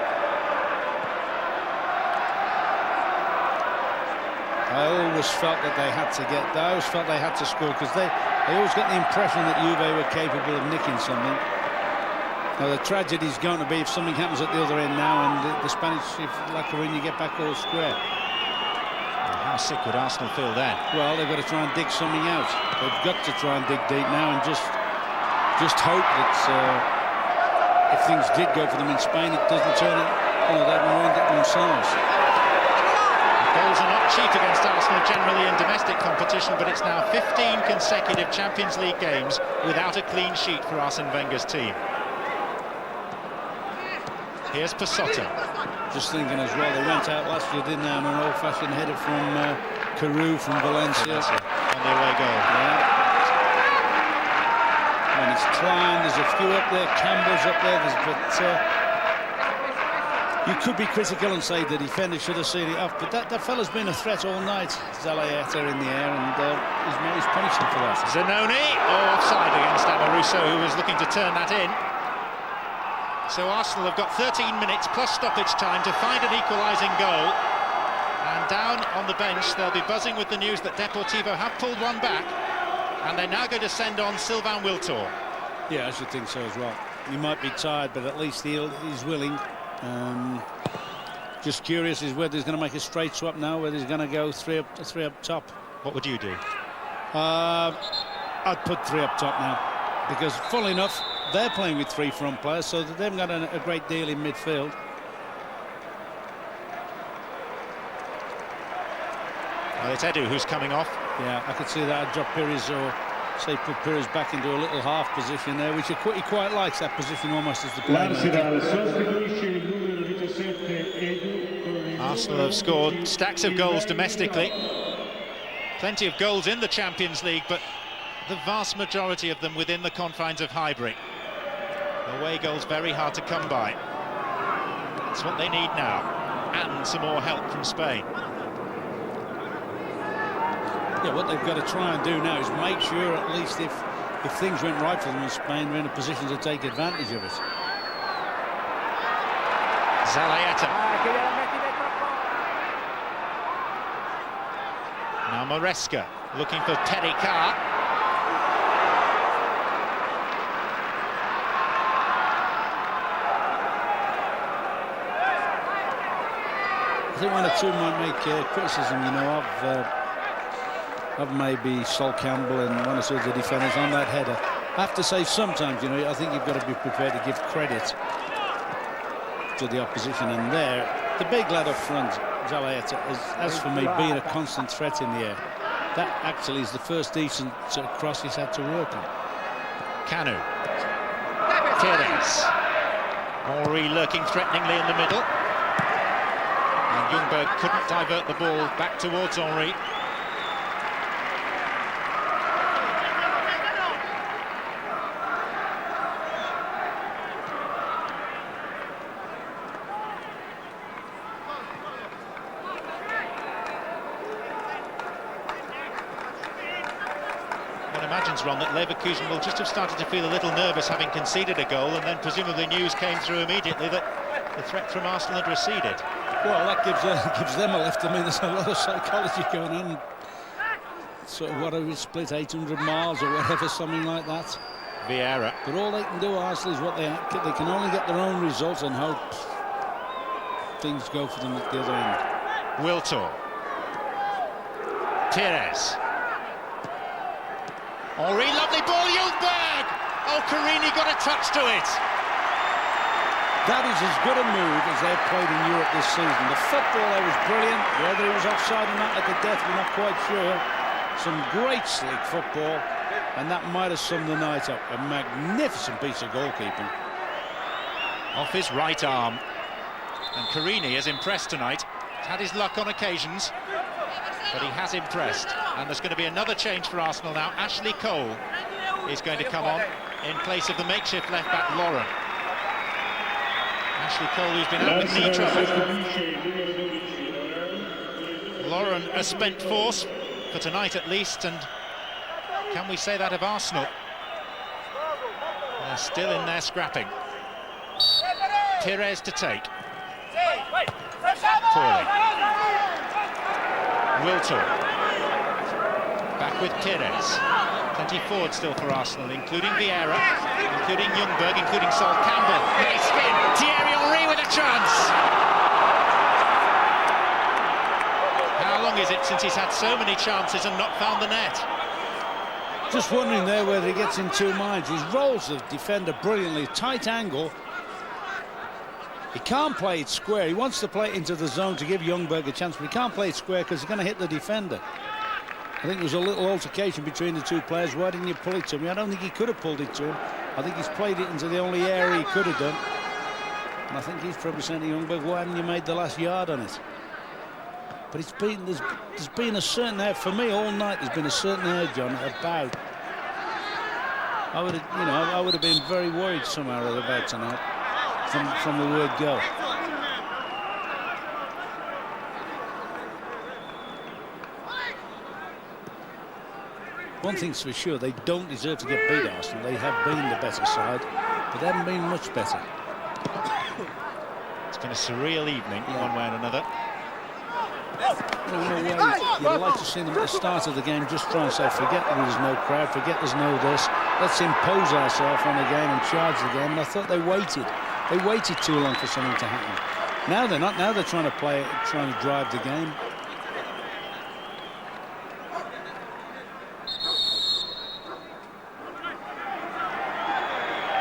I always felt that they had to I always felt they had to score, because they always got the impression that Juve were capable of nicking something. Now the tragedy is going to be if something happens at the other end now, and the Spanish, if La Coruña get back all square. How sick would Arsenal feel then? Well, they've got to try and dig something out. They've got to try and dig deep now, and just hope that if things did go for them in Spain, it doesn't turn it. You know, they've ruined it themselves. Goals are not cheap against Arsenal generally in domestic competition, but it's now 15 consecutive Champions League games without a clean sheet for Arsene Wenger's team. Here's Pasotto. Just thinking as well, they went out last year, didn't they, on an old-fashioned header from Carew from Valencia. On the away goal. Yeah. And it's Klein, there's a few up there, Campbell's up there, but you could be critical and say the defender should have seen it off, but that fella's been a threat all night. Zalaeta in the air, and he's punished him for that. Zanoni, offside against Amoruso, who was looking to turn that in. So Arsenal have got 13 minutes plus stoppage time to find an equalising goal. And down on the bench, they'll be buzzing with the news that Deportivo have pulled one back. And they're now going to send on Sylvain Wiltor. Yeah, I should think so as well. He might be tired, but at least he's willing. Just curious is whether he's going to make a straight swap now, whether he's going to go three up top. What would you do? I'd put 3 up top now, because funnily enough, they're playing with 3 front players, so they haven't got a great deal in midfield. Well, it's Edu who's coming off. Yeah, I could see that. I'd drop Pires, or say put Pires back into a little half position there, which he quite likes that position almost as the playmaker. Arsenal have scored stacks of goals domestically. Plenty of goals in the Champions League, but the vast majority of them within the confines of Highbury. Away goals very hard to come by. That's what they need now, and some more help from Spain. Yeah, what they've got to try and do now is make sure, at least if things went right for them in Spain, they're in a position to take advantage of it. Zalaeta. Now Maresca looking for Teddy Carr. I think 1 or 2 might make criticism, you know, of maybe Sol Campbell and 1 or 2 of the defenders on that header. I have to say, sometimes, you know, I think you've got to be prepared to give credit to the opposition. And there, the big lad up front, Zalaeta, has for me been a constant threat in the air. That actually is the first decent cross he's had to work on. Canu. Tires. Henry lurking threateningly in the middle. And Ljungberg couldn't divert the ball back towards Henry. Ron, that Leverkusen will just have started to feel a little nervous having conceded a goal, and then presumably news came through immediately that the threat from Arsenal had receded. Well, that gives them a lift. I mean, there's a lot of psychology going on. Sort of, what are we split, 800 miles or whatever, something like that. Vieira. But all they can do, Arsenal, is what they can only get their own results and hope things go for them at the other end. Wiltor. Tires. Henry, lovely ball, Ljungberg! Oh, Carini got a touch to it. That is as good a move as they've played in Europe this season. The football there was brilliant. Whether it was offside or not at the death, we're not quite sure. Some great slick football, and that might have summed the night up. A magnificent piece of goalkeeping. Off his right arm. And Carini has impressed tonight. He's had his luck on occasions, but he has impressed. And there's going to be another change for Arsenal now. Ashley Cole is going to come on in place of the makeshift left-back Lauren. Ashley Cole, who's been out with knee trouble. Lauren, a spent force for tonight at least, and can we say that of Arsenal? They're still in there scrapping. Pires to take. Poorly. Wiltor. Back with Pires. Plenty forward still for Arsenal, including Vieira, including Ljungberg, including Sol Campbell. Nice spin. Thierry Henry with a chance. How long is it since he's had so many chances and not found the net? Just wondering there whether he gets in 2 minds. He rolls the defender brilliantly, tight angle. He can't play it square. He wants to play it into the zone to give Ljungberg a chance, but he can't play it square because he's going to hit the defender. I think there was a little altercation between the two players. Why didn't you pull it to me? I don't think he could have pulled it to him. I think he's played it into the only area he could have done. And I think he's probably saying to Ljungberg, why haven't you made the last yard on it? But it's been, there's been a certain edge, for me all night, there's been a certain edge on it about. I would have been very worried somehow or other about tonight from the word go. One thing's for sure, they don't deserve to get beat, Arsenal. They have been the better side, but they haven't been much better. It's been a surreal evening, one way and another. You'd like to see them at the start of the game just try and say, forget there's no crowd, forget there's no this. Let's impose ourselves on the game and charge the game. And I thought they waited. They waited too long for something to happen. Now they're not. Now they're trying to play it, trying to drive the game.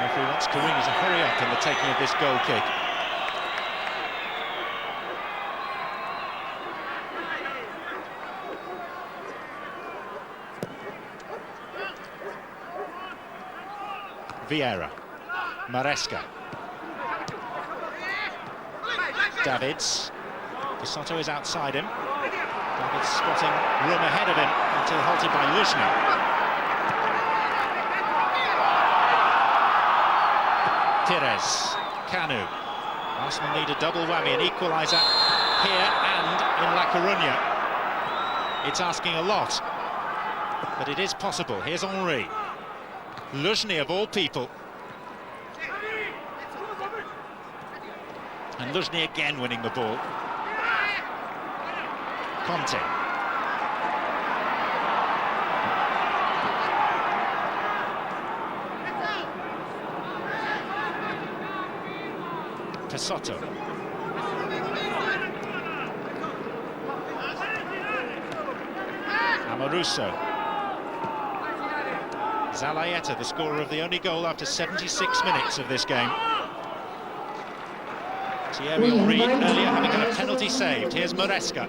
Referee wants Karini to hurry up in the taking of this goal kick. Vieira, Maresca, Davids, Pisotto is outside him. Davids spotting room ahead of him until halted by Luzhny. Pires, Kanu. Arsenal need a double whammy, an equaliser here and in La Coruña. It's asking a lot, but it is possible. Here's Henry. Luzhny of all people. And Luzhny again winning the ball. Conte. Pisotto. Amoruso. Zalaeta, the scorer of the only goal after 76 minutes of this game. Thierry Henry earlier having got a penalty saved. Here's Maresca.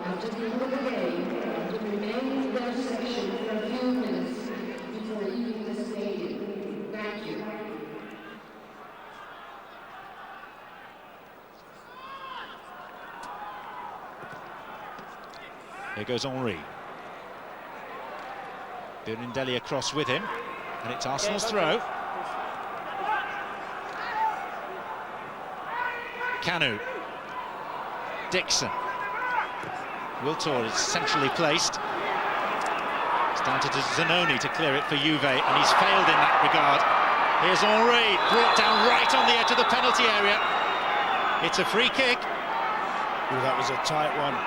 Here goes Henry. Birindelli across with him. And it's Arsenal's throw. Kanu. Dixon. Wiltor is centrally placed. It's down to Zanoni to clear it for Juve, and he's failed in that regard. Here's Henry, brought down right on the edge of the penalty area. It's a free kick. Ooh, that was a tight one.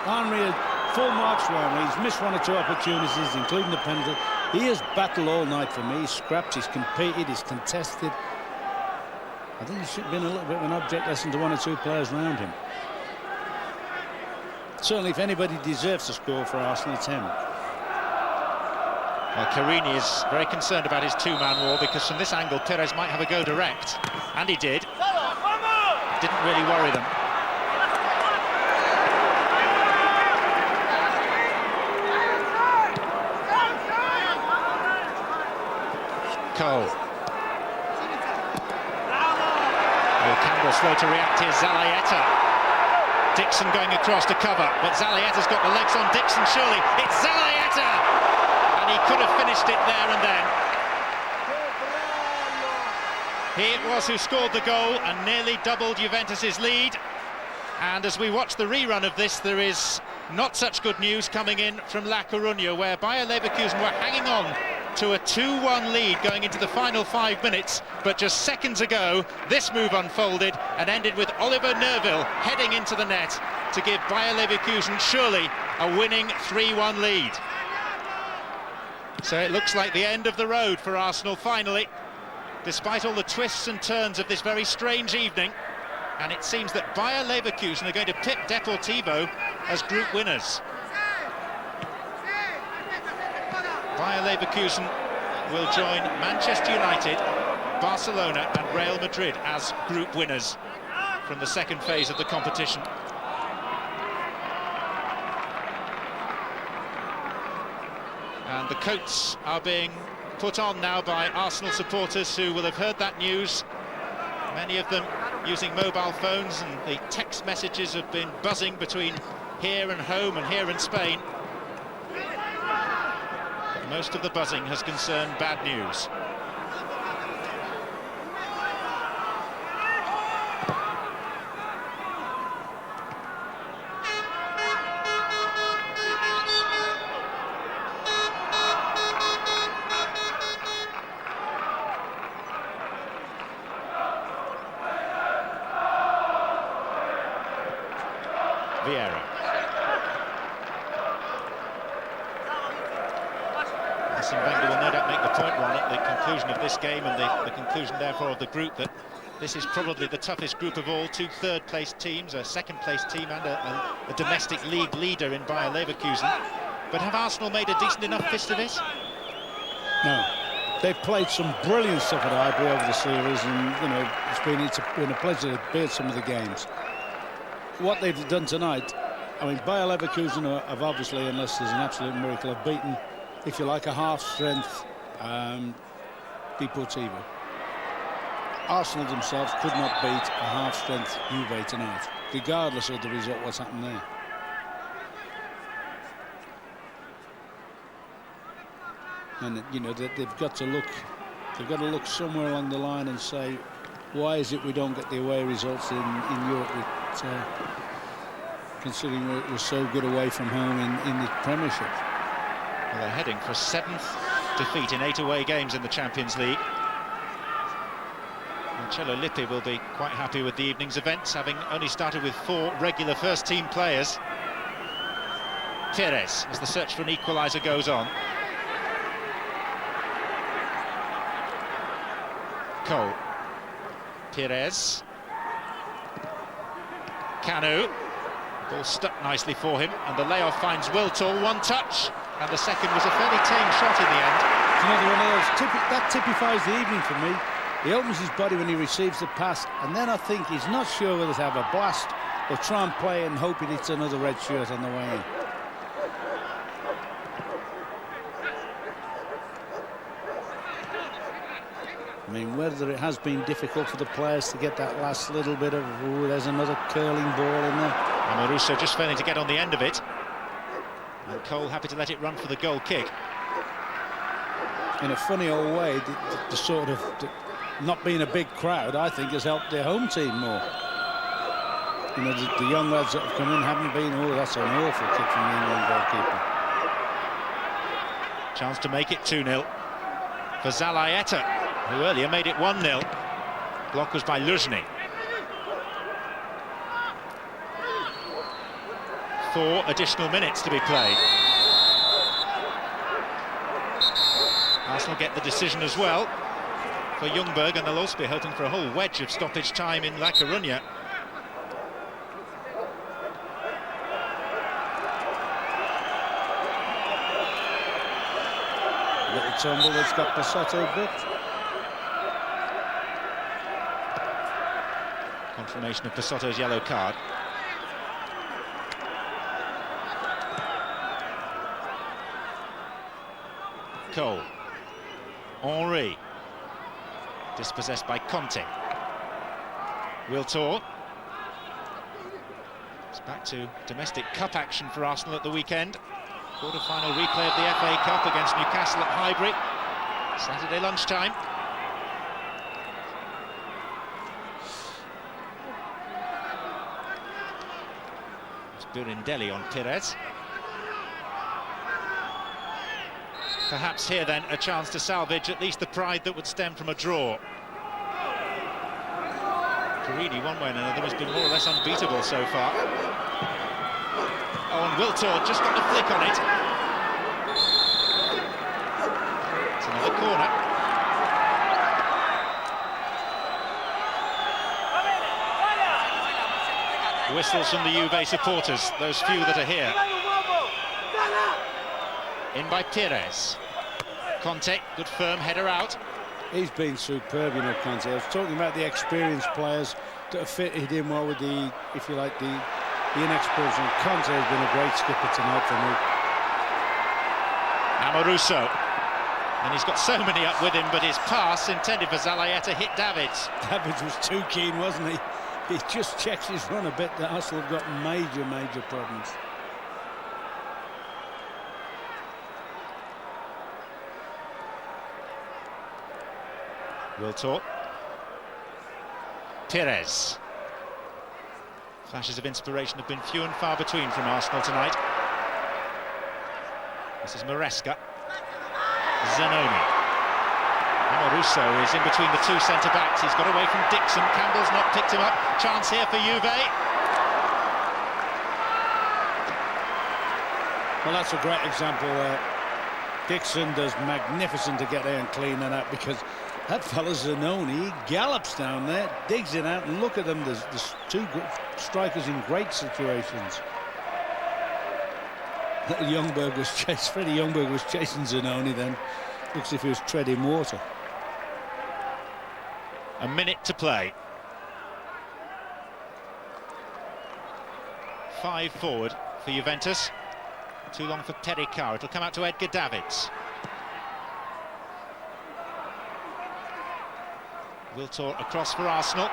Henry, full marks for Henry. He's missed one or two opportunities, including the penalty. He has battled all night for me. He's scrapped, he's competed, he's contested. I think he should have been a little bit of an object lesson to one or two players around him. Certainly, if anybody deserves to score for Arsenal, it's him. Well, Carini is very concerned about his two-man war because from this angle, Pires might have a go direct. And he did. Didn't really worry them. Cole. Campbell slow to react here. Zalaeta. Dixon going across to cover, but Zalaeta's got the legs on Dixon, surely. It's Zalaeta! And he could have finished it there and then. He it was who scored the goal and nearly doubled Juventus's lead. And as we watch the rerun of this, there is not such good news coming in from La Coruña, where Bayer Leverkusen were hanging on to a 2-1 lead going into the final 5 minutes, but just seconds ago this move unfolded and ended with Oliver Neuville heading into the net to give Bayer Leverkusen surely a winning 3-1 lead. So it looks like the end of the road for Arsenal finally, despite all the twists and turns of this very strange evening, and it seems that Bayer Leverkusen are going to pit Deportivo as group winners. Bayer Leverkusen will join Manchester United, Barcelona and Real Madrid as group winners from from the second phase of the competition. And the coats are being put on now by Arsenal supporters who will have heard that news. Many of them using mobile phones, and the text messages have been buzzing between here and home and here in Spain. But most of the buzzing has concerned bad news. Vieira. Arsene Wenger will no doubt make the point, Ron, at the conclusion of this game and the conclusion, therefore, of the group, that this is probably the toughest group of all. Two third-place teams, a second-place team and a domestic league leader in Bayer Leverkusen. But have Arsenal made a decent enough fist of it? No. They've played some brilliant stuff at Highbury over the series, and, you know, it's been a pleasure to be at some of the games. What they've done tonight, I mean, Bayer Leverkusen have obviously, unless there's an absolute miracle, have beaten, if you like, a half-strength Deportivo. Arsenal themselves could not beat a half-strength Juve tonight, regardless of the result, what's happened there. And, you know, they've got to look somewhere along the line and say, why is it we don't get the away results in Europe, considering we're so good away from home in the Premiership? Well, they're heading for 7th defeat in 8 away games in the Champions League. Marcello Lippi will be quite happy with the evening's events, having only started with 4 regular first-team players. Perez, as the search for an equaliser goes on. Cole. Perez. Canu. Ball stuck nicely for him, and the layoff finds Wiltord. One touch, and the second was a fairly tame shot in the end. It's another one of those. That typifies the evening for me. He opens his body when he receives the pass, and then I think he's not sure whether to have a blast or try and play and hope it's another red shirt on the way in. I mean, whether it has been difficult for the players to get that last little bit of, ooh, there's another curling ball in there. And Russo just failing to get on the end of it. And Cole happy to let it run for the goal kick. In a funny old way, the sort of not being a big crowd, I think, has helped their home team more. You know, the young lads that have come in haven't been, oh, that's an awful kick from the England goalkeeper. Chance to make it 2-0 for Zalaeta, who earlier made it 1-0. Block was by Luzhny. 4 additional minutes to be played. Arsenal get the decision as well for Ljungberg, and they'll also be hoping for a whole wedge of stoppage time in La Coruña. Little tumble that's got Pasotto booked. Confirmation of Pasotto's yellow card. Cole. Henry. Dispossessed by Conte. Wiltord. It's back to domestic cup action for Arsenal at the weekend. Quarter-final replay of the FA Cup against Newcastle at Highbury. Saturday lunchtime. It's Burindelli on Perez. Perhaps here then a chance to salvage at least the pride that would stem from a draw. Carini, one way and another, has been more or less unbeatable so far. Oh, and Wiltord just got the flick on it. It's another corner. Whistles from the Juve supporters, those few that are here. In by Perez. Conte, good firm header out. He's been superb, you know, Conte. I was talking about the experienced players. have fitted in well with the, if you like, the inexpulsion. Conte has been a great skipper tonight for me. Amoruso, and he's got so many up with him, but his pass intended for Zalayeta hit Davids. Davids was too keen, wasn't he? He just checks his run a bit. The Arsenal have got major problems. Wiltord. Pires. Flashes of inspiration have been few and far between from Arsenal tonight. This is Maresca. Zanoni. Amoruso is in between the two centre-backs. He's got away from Dixon. Campbell's not picked him up. Chance here for Juve. Well, that's a great example there. Dixon does magnificent to get there and clean that up, because that fella Zanoni, he gallops down there, digs it out, and look at them. There's two strikers in great situations. Little Youngberg was Freddie Youngberg was chasing Zanoni then. Looks as if he was treading water. A minute to play. 5 forward for Juventus. Too long for Pericard. It'll come out to Edgar Davids. Wiltord across for Arsenal.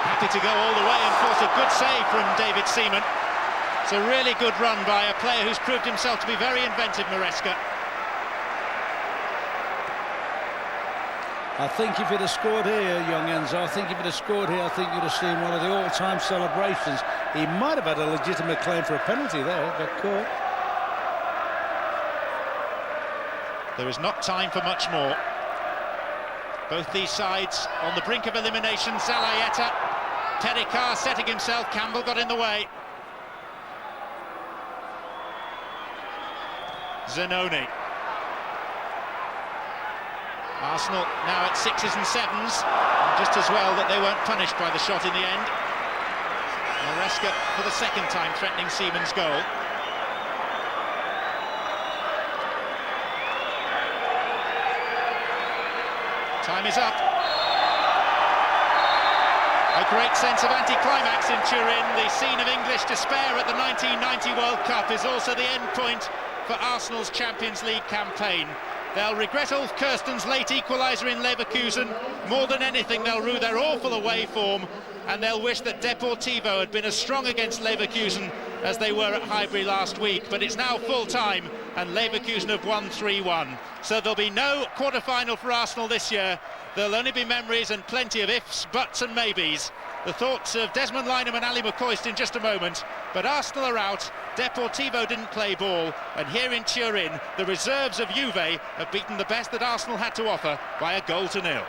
Happy to go all the way and force a good save from David Seaman. It's a really good run by a player who's proved himself to be very inventive, Maresca. I think if he'd have scored here, young Enzo, I think if he'd have scored here, I think you'd have seen one of the all-time celebrations. He might have had a legitimate claim for a penalty there, got caught. There is not time for much more. Both these sides on the brink of elimination. Zalayeta, Pericard setting himself. Campbell got in the way. Zanoni. Arsenal now at 6s and 7s. Just as well that they weren't punished by the shot in the end. Maresca for the second time threatening Seaman's goal. Time is up. A great sense of anticlimax in Turin. The scene of English despair at the 1990 World Cup is also the end point for Arsenal's Champions League campaign. They'll regret Ulf Kirsten's late equaliser in Leverkusen. More than anything, they'll rue their awful away form, and they'll wish that Deportivo had been as strong against Leverkusen as they were at Highbury last week. But it's now full time, and Leverkusen have won 3-1. So there'll be no quarter-final for Arsenal this year. There'll only be memories and plenty of ifs, buts and maybes. The thoughts of Desmond Lynam and Ali McCoist in just a moment. But Arsenal are out, Deportivo didn't play ball, and here in Turin, the reserves of Juve have beaten the best that Arsenal had to offer by a 1-0.